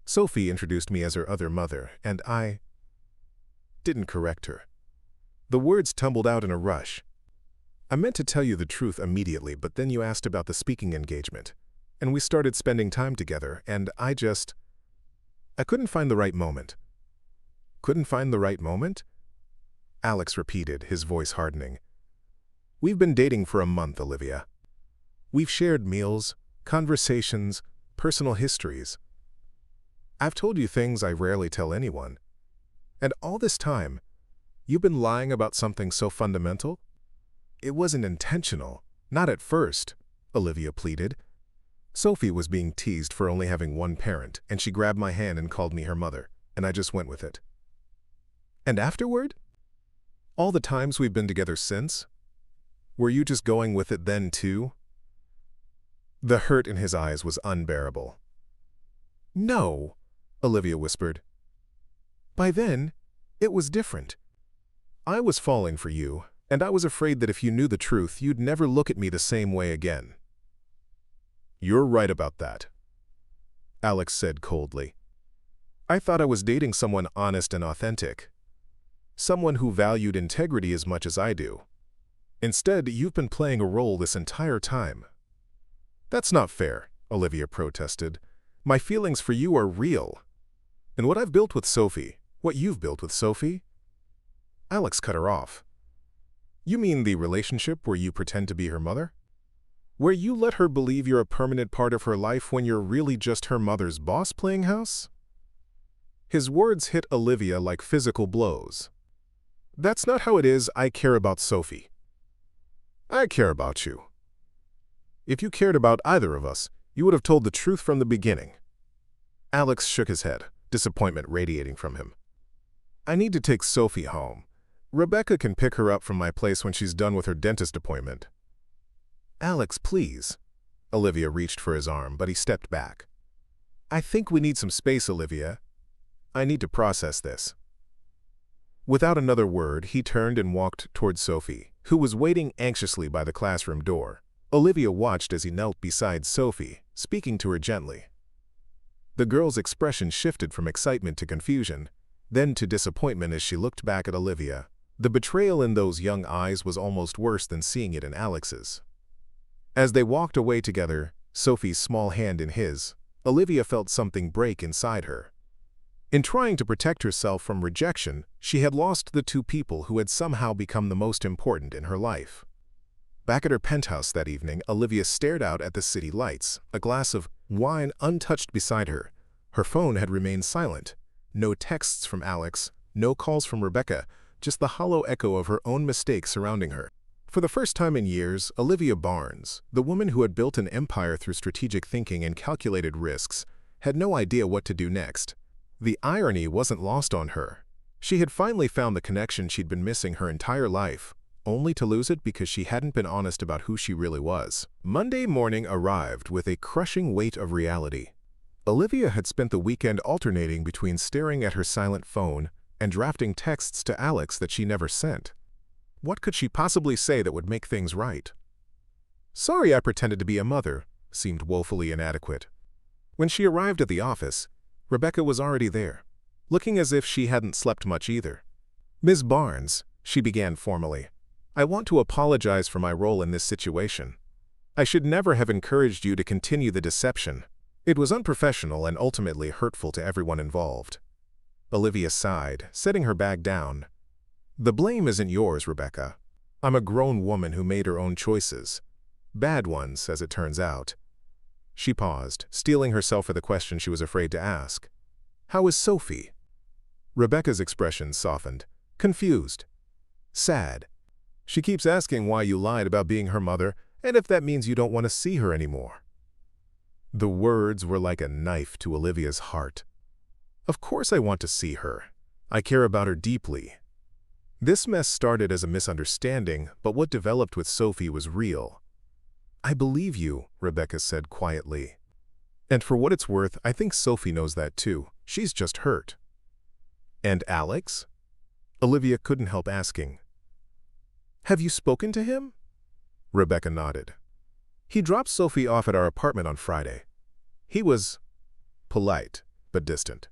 Sophie introduced me as her other mother, and I didn't correct her. The words tumbled out in a rush. I meant to tell you the truth immediately, but then you asked about the speaking engagement, and we started spending time together, and I couldn't find the right moment. Couldn't find the right moment? Alex repeated, his voice hardening. We've been dating for a month, Olivia. We've shared meals, conversations, personal histories. I've told you things I rarely tell anyone. And all this time, you've been lying about something so fundamental? It wasn't intentional, not at first, Olivia pleaded. Sophie was being teased for only having one parent, and she grabbed my hand and called me her mother, and I just went with it. And afterward? All the times we've been together since? Were you just going with it then too? The hurt in his eyes was unbearable. No, Olivia whispered. By then, it was different. I was falling for you, and I was afraid that if you knew the truth, you'd never look at me the same way again. You're right about that, Alex said coldly. I thought I was dating someone honest and authentic. Someone who valued integrity as much as I do. Instead, you've been playing a role this entire time. That's not fair, Olivia protested. My feelings for you are real. And what I've built with Sophie, what you've built with Sophie? Alex cut her off. You mean the relationship where you pretend to be her mother? Where you let her believe you're a permanent part of her life when you're really just her mother's boss playing house? His words hit Olivia like physical blows. That's not how it is. I care about Sophie. I care about you. If you cared about either of us, you would have told the truth from the beginning. Alex shook his head, disappointment radiating from him. I need to take Sophie home. Rebecca can pick her up from my place when she's done with her dentist appointment. Alex, please. Olivia reached for his arm, but he stepped back. I think we need some space, Olivia. I need to process this. Without another word, he turned and walked toward Sophie, who was waiting anxiously by the classroom door. Olivia watched as he knelt beside Sophie, speaking to her gently. The girl's expression shifted from excitement to confusion, then to disappointment as she looked back at Olivia. The betrayal in those young eyes was almost worse than seeing it in Alex's. As they walked away together, Sophie's small hand in his, Olivia felt something break inside her. In trying to protect herself from rejection, she had lost the two people who had somehow become the most important in her life. Back at her penthouse that evening, Olivia stared out at the city lights, a glass of wine untouched beside her. Her phone had remained silent. No texts from Alex, no calls from Rebecca, just the hollow echo of her own mistakes surrounding her. For the first time in years, Olivia Barnes, the woman who had built an empire through strategic thinking and calculated risks, had no idea what to do next. The irony wasn't lost on her. She had finally found the connection she'd been missing her entire life, only to lose it because she hadn't been honest about who she really was. Monday morning arrived with a crushing weight of reality. Olivia had spent the weekend alternating between staring at her silent phone and drafting texts to Alex that she never sent. What could she possibly say that would make things right? Sorry I pretended to be a mother, seemed woefully inadequate. When she arrived at the office, Rebecca was already there, looking as if she hadn't slept much either. Ms. Barnes, she began formally, I want to apologize for my role in this situation. I should never have encouraged you to continue the deception. It was unprofessional and ultimately hurtful to everyone involved. Olivia sighed, setting her bag down. The blame isn't yours, Rebecca. I'm a grown woman who made her own choices. Bad ones, as it turns out. She paused, steeling herself for the question she was afraid to ask. How is Sophie? Rebecca's expression softened, confused, sad. She keeps asking why you lied about being her mother and if that means you don't want to see her anymore. The words were like a knife to Olivia's heart. Of course I want to see her. I care about her deeply. This mess started as a misunderstanding, but what developed with Sophie was real. I believe you, Rebecca said quietly. And for what it's worth, I think Sophie knows that too. She's just hurt. And Alex? Olivia couldn't help asking. Have you spoken to him? Rebecca nodded. He dropped Sophie off at our apartment on Friday. He was polite, but distant.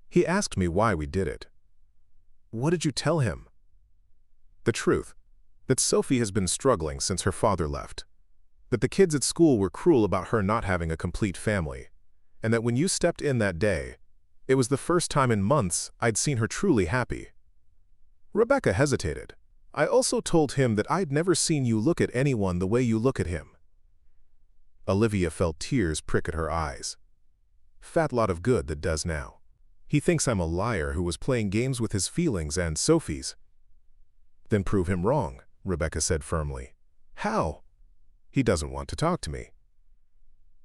He asked me why we did it. What did you tell him? The truth, that Sophie has been struggling since her father left. That the kids at school were cruel about her not having a complete family, and that when you stepped in that day, it was the first time in months I'd seen her truly happy. Rebecca hesitated. I also told him that I'd never seen you look at anyone the way you look at him. Olivia felt tears prick at her eyes. Fat lot of good that does now. He thinks I'm a liar who was playing games with his feelings and Sophie's. Then prove him wrong, Rebecca said firmly. How? He doesn't want to talk to me.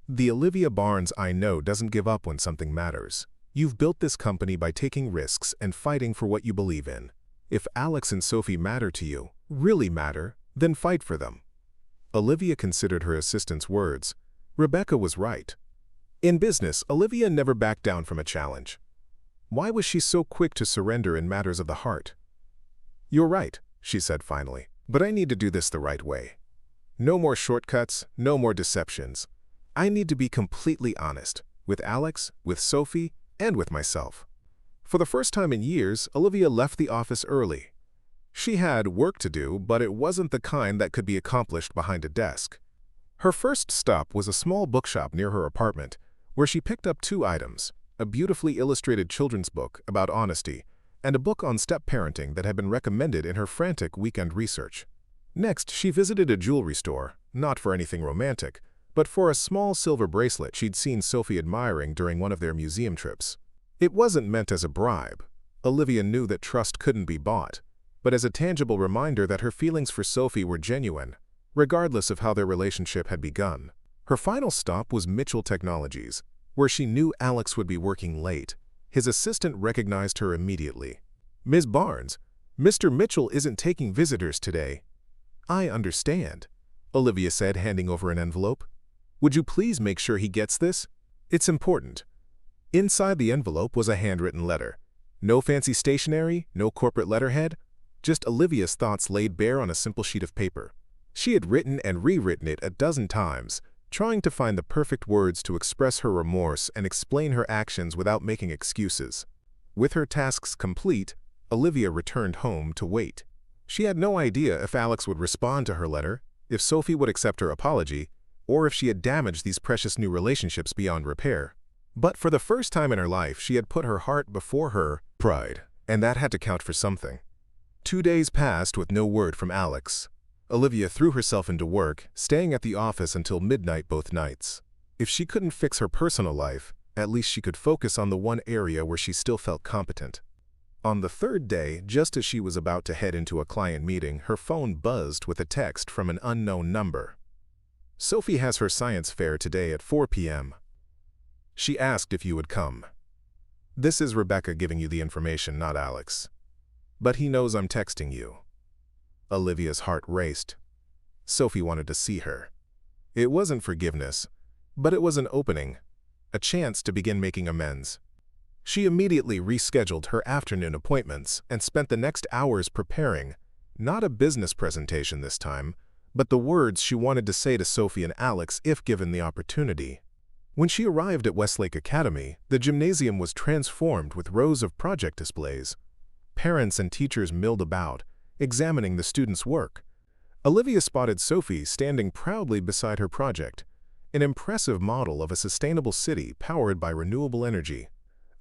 The Olivia Barnes I know doesn't give up when something matters. You've built this company by taking risks and fighting for what you believe in. If Alex and Sophie matter to you, really matter, then fight for them. Olivia considered her assistant's words. Rebecca was right. In business, Olivia never backed down from a challenge. Why was she so quick to surrender in matters of the heart? You're right, she said finally, but I need to do this the right way. No more shortcuts, no more deceptions. I need to be completely honest, with Alex, with Sophie, and with myself. For the first time in years, Olivia left the office early. She had work to do, but it wasn't the kind that could be accomplished behind a desk. Her first stop was a small bookshop near her apartment, where she picked up 2 items, a beautifully illustrated children's book about honesty, and a book on step-parenting that had been recommended in her frantic weekend research. Next, she visited a jewelry store, not for anything romantic, but for a small silver bracelet she'd seen Sophie admiring during one of their museum trips. It wasn't meant as a bribe. Olivia knew that trust couldn't be bought, but as a tangible reminder that her feelings for Sophie were genuine, regardless of how their relationship had begun. Her final stop was Mitchell Technologies, where she knew Alex would be working late. His assistant recognized her immediately. Ms. Barnes, Mr. Mitchell isn't taking visitors today. I understand, Olivia said, handing over an envelope. Would you please make sure he gets this? It's important. Inside the envelope was a handwritten letter. No fancy stationery, no corporate letterhead, just Olivia's thoughts laid bare on a simple sheet of paper. She had written and rewritten it a dozen times, trying to find the perfect words to express her remorse and explain her actions without making excuses. With her tasks complete, Olivia returned home to wait. She had no idea if Alex would respond to her letter, if Sophie would accept her apology, or if she had damaged these precious new relationships beyond repair. But for the first time in her life, she had put her heart before her pride, and that had to count for something. 2 days passed with no word from Alex. Olivia threw herself into work, staying at the office until midnight both nights. If she couldn't fix her personal life, at least she could focus on the one area where she still felt competent. On the 3rd day, just as she was about to head into a client meeting, her phone buzzed with a text from an unknown number. Sophie has her science fair today at 4 p.m. She asked if you would come. This is Rebecca giving you the information, not Alex. But he knows I'm texting you. Olivia's heart raced. Sophie wanted to see her. It wasn't forgiveness, but it was an opening, a chance to begin making amends. She immediately rescheduled her afternoon appointments and spent the next hours preparing, not a business presentation this time, but the words she wanted to say to Sophie and Alex if given the opportunity. When she arrived at Westlake Academy, the gymnasium was transformed with rows of project displays. Parents and teachers milled about, examining the students' work. Olivia spotted Sophie standing proudly beside her project, an impressive model of a sustainable city powered by renewable energy.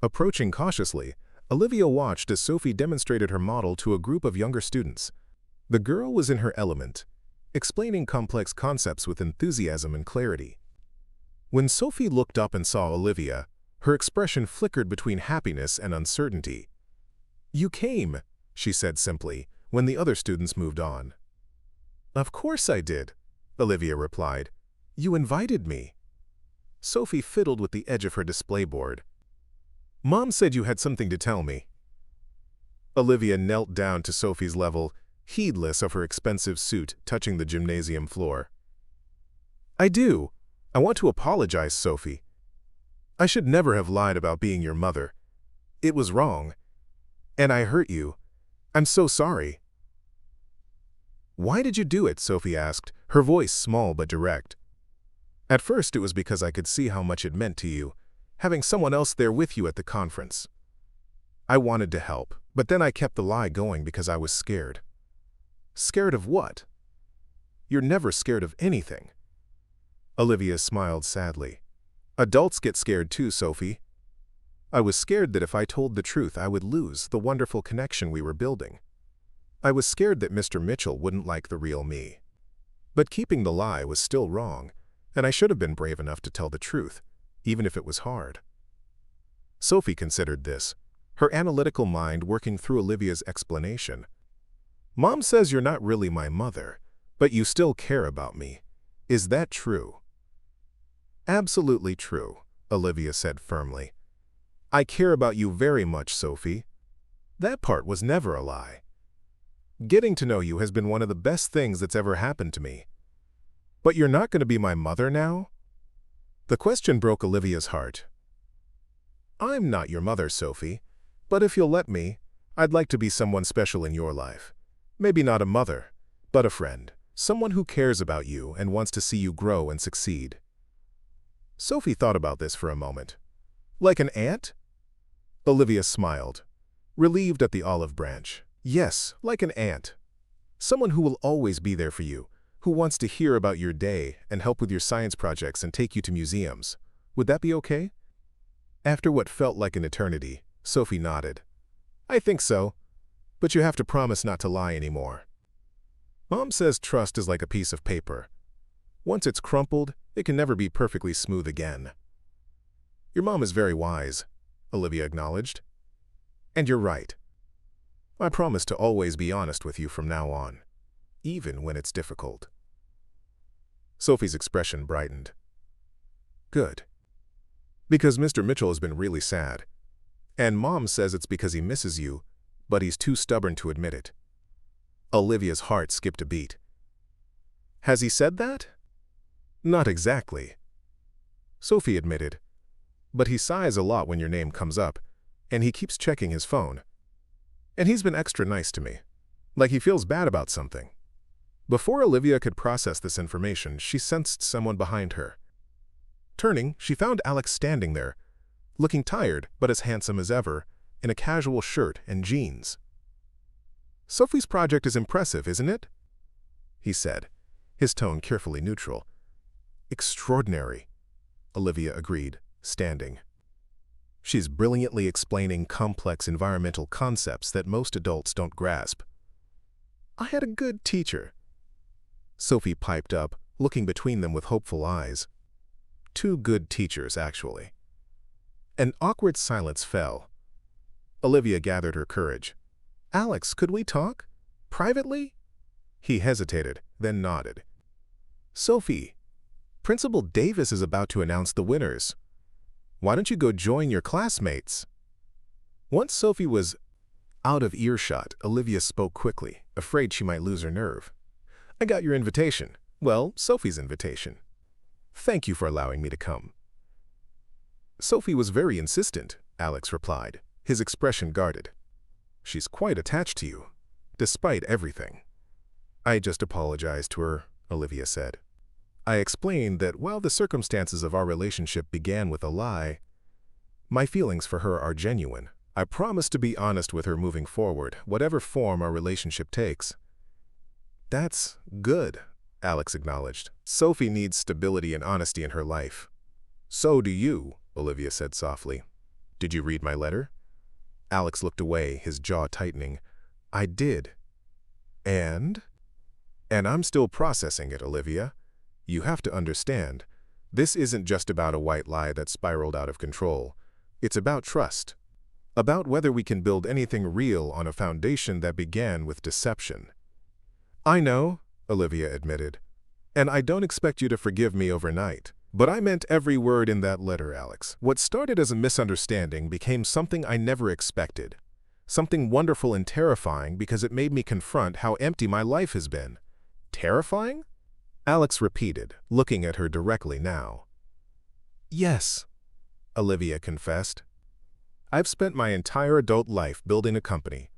Approaching cautiously, Olivia watched as Sophie demonstrated her model to a group of younger students. The girl was in her element, explaining complex concepts with enthusiasm and clarity. When Sophie looked up and saw Olivia, her expression flickered between happiness and uncertainty. "You came," she said simply, when the other students moved on. "Of course I did," Olivia replied. "You invited me." Sophie fiddled with the edge of her display board. "Mom said you had something to tell me." Olivia knelt down to Sophie's level, heedless of her expensive suit touching the gymnasium floor. "I do. I want to apologize, Sophie. I should never have lied about being your mother. It was wrong. And I hurt you. I'm so sorry." "Why did you do it?" Sophie asked, her voice small but direct. "At first it was because I could see how much it meant to you, having someone else there with you at the conference. I wanted to help, but then I kept the lie going because I was scared." "Scared of what?" "You're never scared of anything." Olivia smiled sadly. "Adults get scared too, Sophie. I was scared that if I told the truth I would lose the wonderful connection we were building. I was scared that Mr. Mitchell wouldn't like the real me. But keeping the lie was still wrong, and I should have been brave enough to tell the truth, even if it was hard." Sophie considered this, her analytical mind working through Olivia's explanation. "Mom says you're not really my mother, but you still care about me. Is that true?" "Absolutely true," Olivia said firmly. "I care about you very much, Sophie. That part was never a lie. Getting to know you has been one of the best things that's ever happened to me. But you're not going to be my mother now?" The question broke Olivia's heart. "I'm not your mother, Sophie, but if you'll let me, I'd like to be someone special in your life. Maybe not a mother, but a friend, someone who cares about you and wants to see you grow and succeed." Sophie thought about this for a moment. "Like an aunt?" Olivia smiled, relieved at the olive branch. "Yes, like an aunt. Someone who will always be there for you, who wants to hear about your day and help with your science projects and take you to museums. Would that be okay?" After what felt like an eternity, Sophie nodded. "I think so, but you have to promise not to lie anymore. Mom says trust is like a piece of paper. Once it's crumpled, it can never be perfectly smooth again." "Your mom is very wise," Olivia acknowledged. "And you're right. I promise to always be honest with you from now on, even when it's difficult." Sophie's expression brightened. "Good. Because Mr. Mitchell has been really sad, and Mom says it's because he misses you, but he's too stubborn to admit it." Olivia's heart skipped a beat. "Has he said that?" "Not exactly," Sophie admitted, "but he sighs a lot when your name comes up, and he keeps checking his phone. And he's been extra nice to me, like he feels bad about something." Before Olivia could process this information, she sensed someone behind her. Turning, she found Alex standing there, looking tired but as handsome as ever, in a casual shirt and jeans. "Sophie's project is impressive, isn't it?" he said, his tone carefully neutral. "Extraordinary," Olivia agreed, standing. "She's brilliantly explaining complex environmental concepts that most adults don't grasp." "I had a good teacher," Sophie piped up, looking between them with hopeful eyes. "Two good teachers, actually." An awkward silence fell. Olivia gathered her courage. "Alex, could we talk? Privately?" He hesitated, then nodded. "Sophie, Principal Davis is about to announce the winners. Why don't you go join your classmates?" Once Sophie was out of earshot, Olivia spoke quickly, afraid she might lose her nerve. "I got your invitation. Well, Sophie's invitation. Thank you for allowing me to come." "Sophie was very insistent," Alex replied, his expression guarded. "She's quite attached to you, despite everything. I just apologized to her. Olivia said. I explained that while the circumstances of our relationship began with a lie, my feelings for her are genuine. I promise to be honest with her moving forward, whatever form our relationship takes. That's good, Alex acknowledged. Sophie needs stability and honesty in her life. So do you, Olivia said softly. Did you read my letter? Alex looked away, his jaw tightening. I did. And? And I'm still processing it, Olivia. You have to understand, this isn't just about a white lie that spiraled out of control. It's about trust. About whether we can build anything real on a foundation that began with deception. I know, Olivia admitted, and I don't expect you to forgive me overnight. But I meant every word in that letter, Alex. What started as a misunderstanding became something I never expected. Something wonderful and terrifying because it made me confront how empty my life has been. Terrifying? Alex repeated, looking at her directly now. Yes, Olivia confessed. I've spent my entire adult life building a company,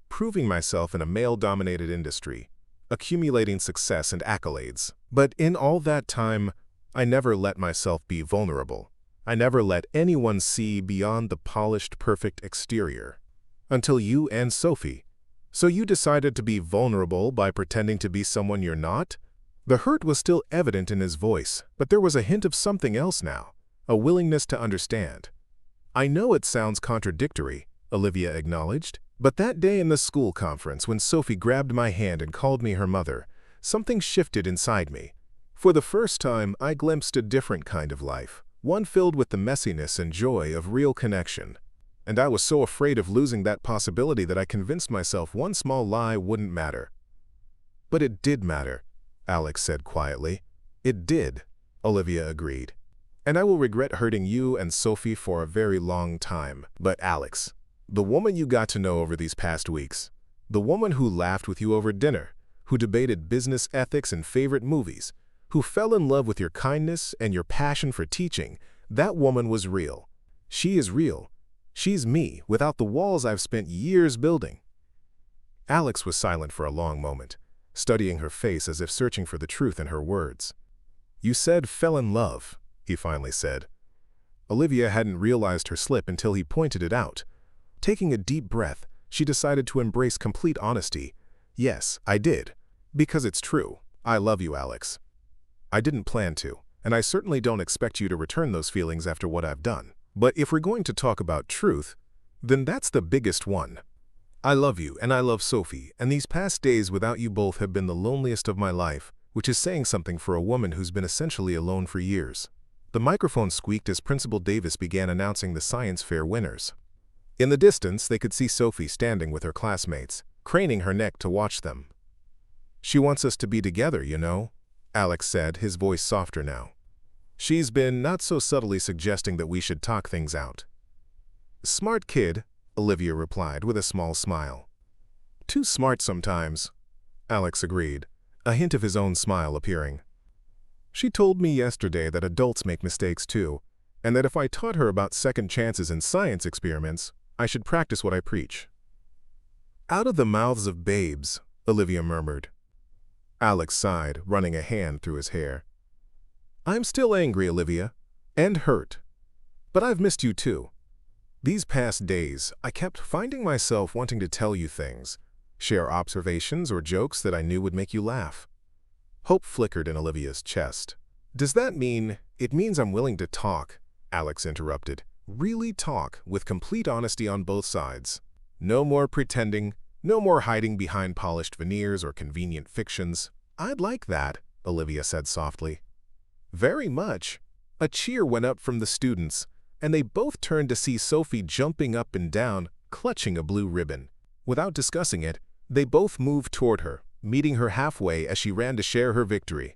proving myself in a male-dominated industry, accumulating success and accolades. But in all that time, I never let myself be vulnerable. I never let anyone see beyond the polished, perfect exterior. Until you and Sophie. So you decided to be vulnerable by pretending to be someone you're not? The hurt was still evident in his voice, but there was a hint of something else now, a willingness to understand. I know it sounds contradictory, Olivia acknowledged, but that day in the school conference when Sophie grabbed my hand and called me her mother, something shifted inside me. For the first time, I glimpsed a different kind of life, one filled with the messiness and joy of real connection. And I was so afraid of losing that possibility that I convinced myself one small lie wouldn't matter. But it did matter, Alex said quietly. It did, Olivia agreed. And I will regret hurting you and Sophie for a very long time. But Alex, the woman you got to know over these past weeks, the woman who laughed with you over dinner, who debated business ethics and favorite movies, who fell in love with your kindness and your passion for teaching, that woman was real. She is real. She's me, without the walls I've spent years building. Alex was silent for a long moment, studying her face as if searching for the truth in her words. You said fell in love, he finally said. Olivia hadn't realized her slip until he pointed it out. Taking a deep breath, she decided to embrace complete honesty. Yes, I did. Because it's true. I love you, Alex. I didn't plan to, and I certainly don't expect you to return those feelings after what I've done. But if we're going to talk about truth, then that's the biggest one. I love you, and I love Sophie, and these past days without you both have been the loneliest of my life, which is saying something for a woman who's been essentially alone for years. The microphone squeaked as Principal Davis began announcing the science fair winners. In the distance, they could see Sophie standing with her classmates, craning her neck to watch them. She wants us to be together, you know, Alex said, his voice softer now. She's been not so subtly suggesting that we should talk things out. Smart kid, Olivia replied with a small smile. Too smart sometimes, Alex agreed, a hint of his own smile appearing. She told me yesterday that adults make mistakes too, and that if I taught her about second chances in science experiments, I should practice what I preach. Out of the mouths of babes, Olivia murmured. Alex sighed, running a hand through his hair. I'm still angry, Olivia, and hurt. But I've missed you too. These past days, I kept finding myself wanting to tell you things, share observations or jokes that I knew would make you laugh. Hope flickered in Olivia's chest. Does that mean, it means I'm willing to talk, Alex interrupted. Really talk, with complete honesty on both sides. No more pretending, no more hiding behind polished veneers or convenient fictions. I'd like that, Olivia said softly. Very much. A cheer went up from the students, and they both turned to see Sophie jumping up and down, clutching a blue ribbon. Without discussing it, they both moved toward her, meeting her halfway as she ran to share her victory.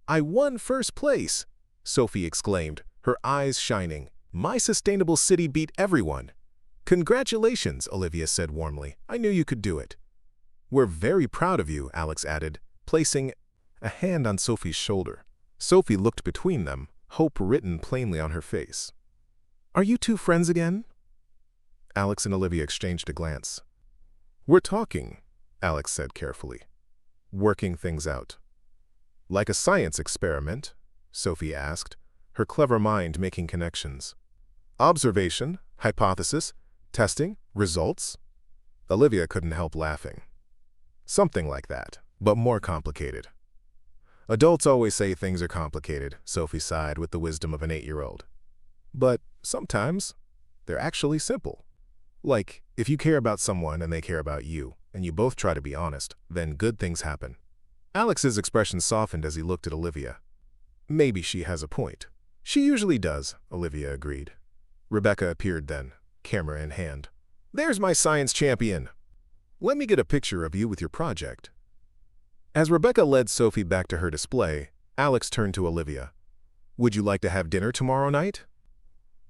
I won first place, Sophie exclaimed, her eyes shining. My sustainable city beat everyone. Congratulations, Olivia said warmly. I knew you could do it. We're very proud of you, Alex added, placing a hand on Sophie's shoulder. Sophie looked between them, hope written plainly on her face. Are you two friends again? Alex and Olivia exchanged a glance. We're talking, Alex said carefully. Working things out. Like a science experiment? Sophie asked, her clever mind making connections. Observation, hypothesis, testing, results? Olivia couldn't help laughing. Something like that, but more complicated. Adults always say things are complicated, Sophie sighed with the wisdom of an 8-year-old. But sometimes, they're actually simple. Like, if you care about someone and they care about you, and you both try to be honest, then good things happen. Alex's expression softened as he looked at Olivia. Maybe she has a point. She usually does, Olivia agreed. Rebecca appeared then, camera in hand. There's my science champion. Let me get a picture of you with your project. As Rebecca led Sophie back to her display, Alex turned to Olivia. Would you like to have dinner tomorrow night?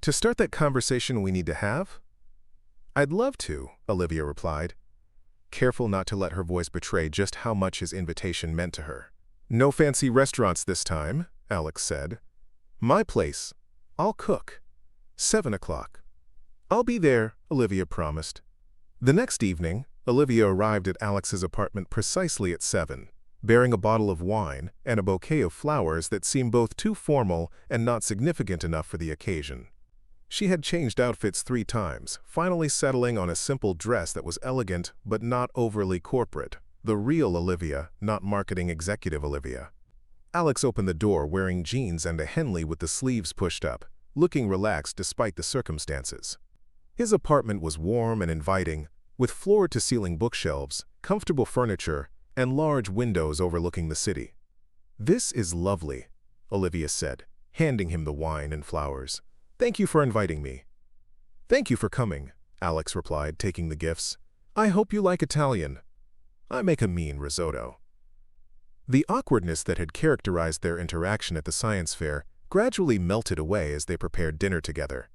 To start that conversation we need to have? I'd love to, Olivia replied, careful not to let her voice betray just how much his invitation meant to her. No fancy restaurants this time, Alex said. My place. I'll cook. 7 o'clock. I'll be there, Olivia promised. The next evening, Olivia arrived at Alex's apartment precisely at 7, bearing a bottle of wine and a bouquet of flowers that seemed both too formal and not significant enough for the occasion. She had changed outfits 3 times, finally settling on a simple dress that was elegant but not overly corporate, the real Olivia, not marketing executive Olivia. Alex opened the door wearing jeans and a Henley with the sleeves pushed up, looking relaxed despite the circumstances. His apartment was warm and inviting, with floor-to-ceiling bookshelves, comfortable furniture, and large windows overlooking the city. This is lovely, Olivia said, handing him the wine and flowers. Thank you for inviting me. Thank you for coming, Alex replied, taking the gifts. I hope you like Italian. I make a mean risotto. The awkwardness that had characterized their interaction at the science fair gradually melted away as they prepared dinner together.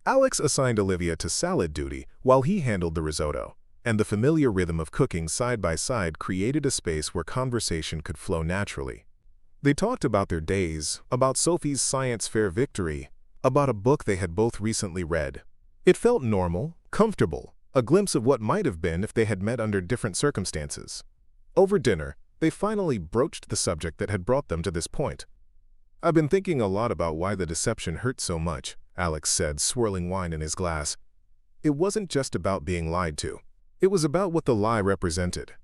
Alex assigned Olivia to salad duty while he handled the risotto, and the familiar rhythm of cooking side by side created a space where conversation could flow naturally. They talked about their days, about Sophie's science fair victory, about a book they had both recently read. It felt normal, comfortable, a glimpse of what might have been if they had met under different circumstances. Over dinner, they finally broached the subject that had brought them to this point. I've been thinking a lot about why the deception hurt so much, Alex said, swirling wine in his glass. It wasn't just about being lied to. It was about what the lie represented.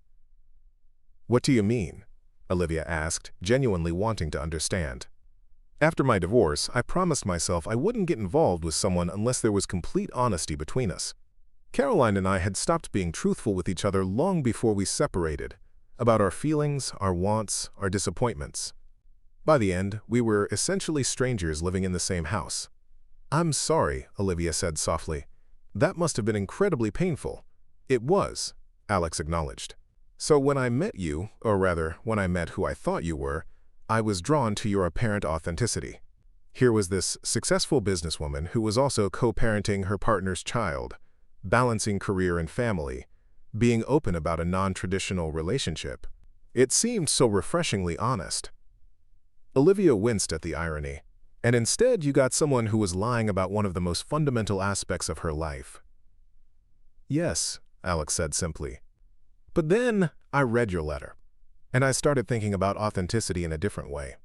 What do you mean? Olivia asked, genuinely wanting to understand. After my divorce, I promised myself I wouldn't get involved with someone unless there was complete honesty between us. Caroline and I had stopped being truthful with each other long before we separated, about our feelings, our wants, our disappointments. By the end, we were essentially strangers living in the same house. I'm sorry, Olivia said softly. That must have been incredibly painful. It was, Alex acknowledged. So when I met you, or rather, when I met who I thought you were, I was drawn to your apparent authenticity. Here was this successful businesswoman who was also co-parenting her partner's child, balancing career and family, being open about a non-traditional relationship. It seemed so refreshingly honest. Olivia winced at the irony. And instead you got someone who was lying about one of the most fundamental aspects of her life. Yes, Alex said simply. But then I read your letter, and I started thinking about authenticity in a different way.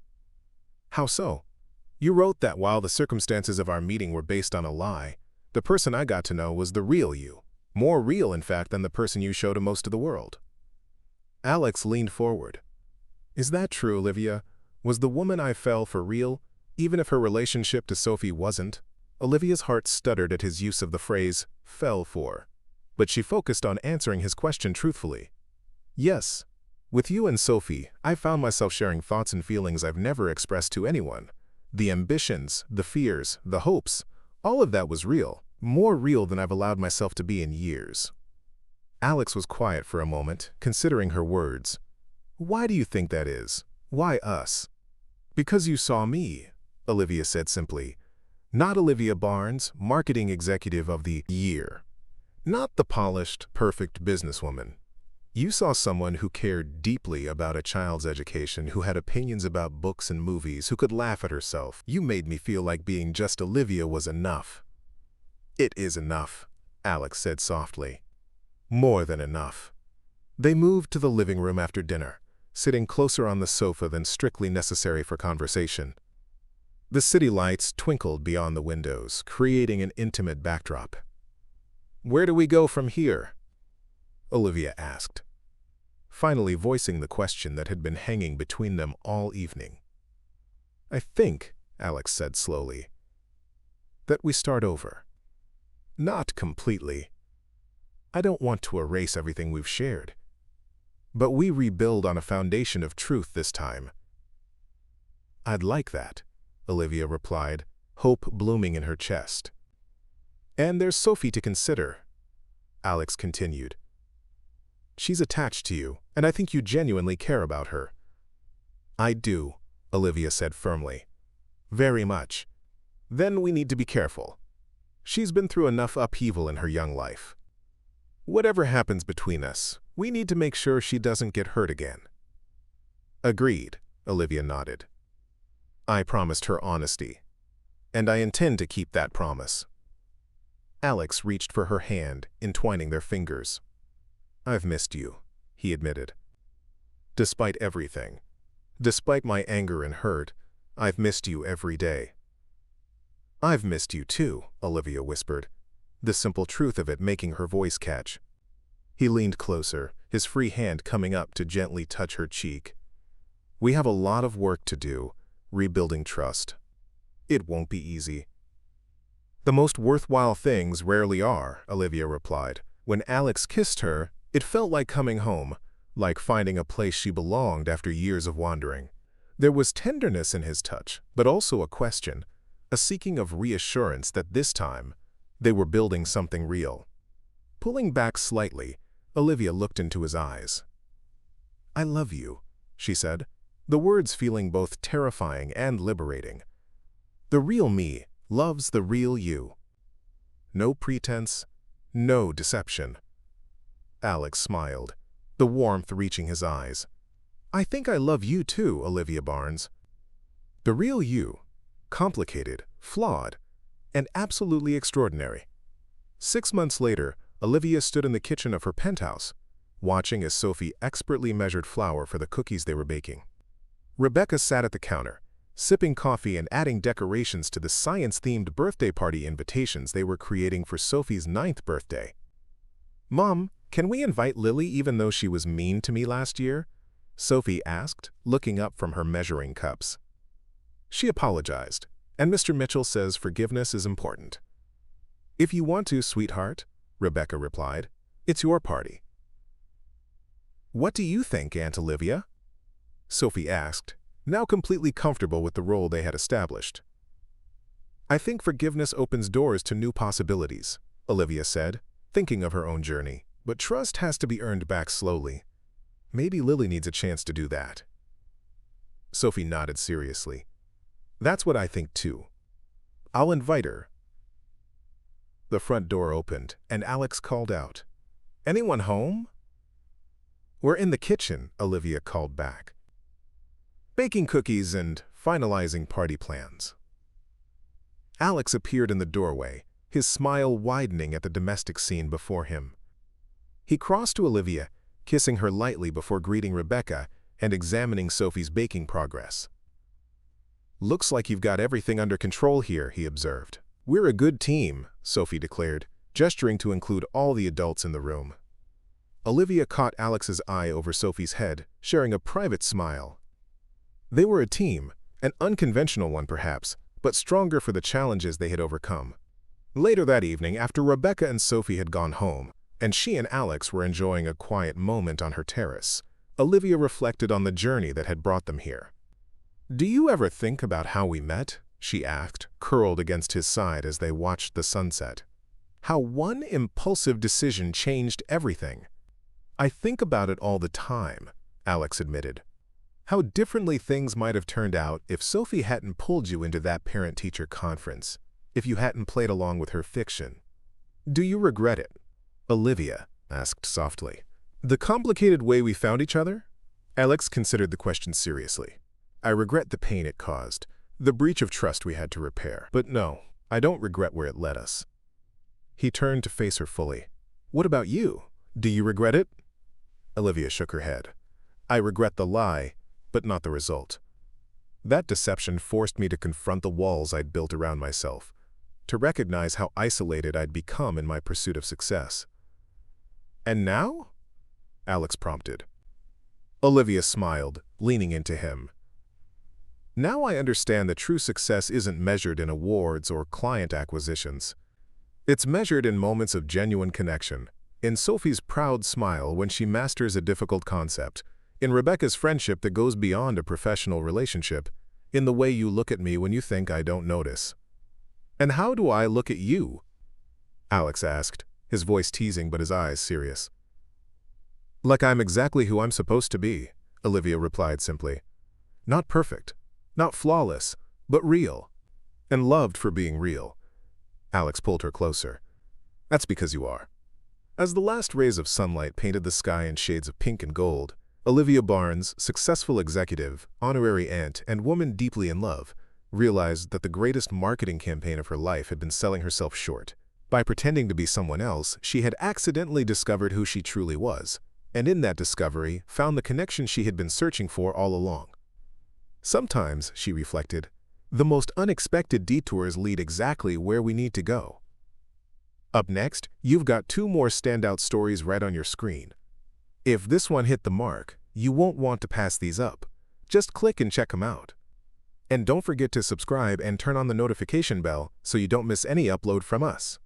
How so? You wrote that while the circumstances of our meeting were based on a lie, the person I got to know was the real you, more real in fact than the person you show to most of the world. Alex leaned forward. Is that true, Olivia? Was the woman I fell for real? Even if her relationship to Sophie wasn't? Olivia's heart stuttered at his use of the phrase, fell for. But she focused on answering his question truthfully. Yes. With you and Sophie, I found myself sharing thoughts and feelings I've never expressed to anyone. The ambitions, the fears, the hopes, all of that was real, more real than I've allowed myself to be in years. Alex was quiet for a moment, considering her words. Why do you think that is? Why us? Because you saw me, Olivia said simply. Not Olivia Barnes, marketing executive of the year. Not the polished, perfect businesswoman. You saw someone who cared deeply about a child's education, who had opinions about books and movies, who could laugh at herself. You made me feel like being just Olivia was enough. It is enough, Alex said softly. More than enough. They moved to the living room after dinner. sitting closer on the sofa than strictly necessary for conversation. The city lights twinkled beyond the windows, creating an intimate backdrop. "Where do we go from here?" Olivia asked, finally voicing the question that had been hanging between them all evening. "I think," Alex said slowly, "that we start over. Not completely. I don't want to erase everything we've shared. But we rebuild on a foundation of truth this time." "I'd like that," Olivia replied, hope blooming in her chest. "And there's Sophie to consider," Alex continued. "She's attached to you, and I think you genuinely care about her." "I do," Olivia said firmly. "Very much. Then we need to be careful. She's been through enough upheaval in her young life. Whatever happens between us, we need to make sure she doesn't get hurt again." "Agreed," Olivia nodded. "I promised her honesty, and I intend to keep that promise." Alex reached for her hand, entwining their fingers. "I've missed you," he admitted. "Despite everything, despite my anger and hurt, I've missed you every day." "I've missed you too," Olivia whispered, the simple truth of it making her voice catch. He leaned closer, his free hand coming up to gently touch her cheek. "We have a lot of work to do, rebuilding trust. It won't be easy." "The most worthwhile things rarely are," Olivia replied. When Alex kissed her, it felt like coming home, like finding a place she belonged after years of wandering. There was tenderness in his touch, but also a question, a seeking of reassurance that this time they were building something real. Pulling back slightly, Olivia looked into his eyes. "I love you," she said, the words feeling both terrifying and liberating. "The real me loves the real you. No pretense, no deception." Alex smiled, the warmth reaching his eyes. "I think I love you too, Olivia Barnes. The real you, complicated, flawed, and absolutely extraordinary." 6 months later, Olivia stood in the kitchen of her penthouse, watching as Sophie expertly measured flour for the cookies they were baking. Rebecca sat at the counter, sipping coffee and adding decorations to the science-themed birthday party invitations they were creating for Sophie's 9th birthday. "Mom, can we invite Lily even though she was mean to me last year?" Sophie asked, looking up from her measuring cups. "She apologized, and Mr. Mitchell says forgiveness is important." "If you want to, sweetheart," Rebecca replied. "It's your party." "What do you think, Aunt Olivia?" Sophie asked, now completely comfortable with the role they had established. "I think forgiveness opens doors to new possibilities," Olivia said, thinking of her own journey. "But trust has to be earned back slowly. Maybe Lily needs a chance to do that." Sophie nodded seriously. "That's what I think too. I'll invite her." The front door opened, and Alex called out, "Anyone home?" "We're in the kitchen," Olivia called back, "baking cookies and finalizing party plans." Alex appeared in the doorway, his smile widening at the domestic scene before him. He crossed to Olivia, kissing her lightly before greeting Rebecca and examining Sophie's baking progress. "Looks like you've got everything under control here," he observed. "We're a good team," Sophie declared, gesturing to include all the adults in the room. Olivia caught Alex's eye over Sophie's head, sharing a private smile. They were a team, an unconventional one perhaps, but stronger for the challenges they had overcome. Later that evening, after Rebecca and Sophie had gone home, and she and Alex were enjoying a quiet moment on her terrace, Olivia reflected on the journey that had brought them here. "Do you ever think about how we met?" she asked, curled against his side as they watched the sunset. "How one impulsive decision changed everything." "I think about it all the time," Alex admitted. "How differently things might have turned out if Sophie hadn't pulled you into that parent-teacher conference, if you hadn't played along with her fiction. Do you regret it?" Olivia asked softly. "The complicated way we found each other?" Alex considered the question seriously. "I regret the pain it caused, the breach of trust we had to repair. But no, I don't regret where it led us." He turned to face her fully. "What about you? Do you regret it?" Olivia shook her head. I regret the lie, but not the result. That deception forced me to confront the walls I'd built around myself, to recognize how isolated I'd become in my pursuit of success. And now? Alex prompted. Olivia smiled, leaning into him. Now I understand that true success isn't measured in awards or client acquisitions. It's measured in moments of genuine connection, in Sophie's proud smile when she masters a difficult concept, in Rebecca's friendship that goes beyond a professional relationship, in the way you look at me when you think I don't notice. And how do I look at you? Alex asked, his voice teasing but his eyes serious. Like I'm exactly who I'm supposed to be, Olivia replied simply. Not perfect, not flawless, but real. And loved for being real. Alex pulled her closer. That's because you are. As the last rays of sunlight painted the sky in shades of pink and gold, Olivia Barnes, successful executive, honorary aunt, and woman deeply in love, realized that the greatest marketing campaign of her life had been selling herself short. By pretending to be someone else, she had accidentally discovered who she truly was, and in that discovery found the connection she had been searching for all along. Sometimes, she reflected, the most unexpected detours lead exactly where we need to go. Up next, you've got 2 more standout stories right on your screen. If this one hit the mark, you won't want to pass these up. Just click and check them out. And don't forget to subscribe and turn on the notification bell so you don't miss any upload from us.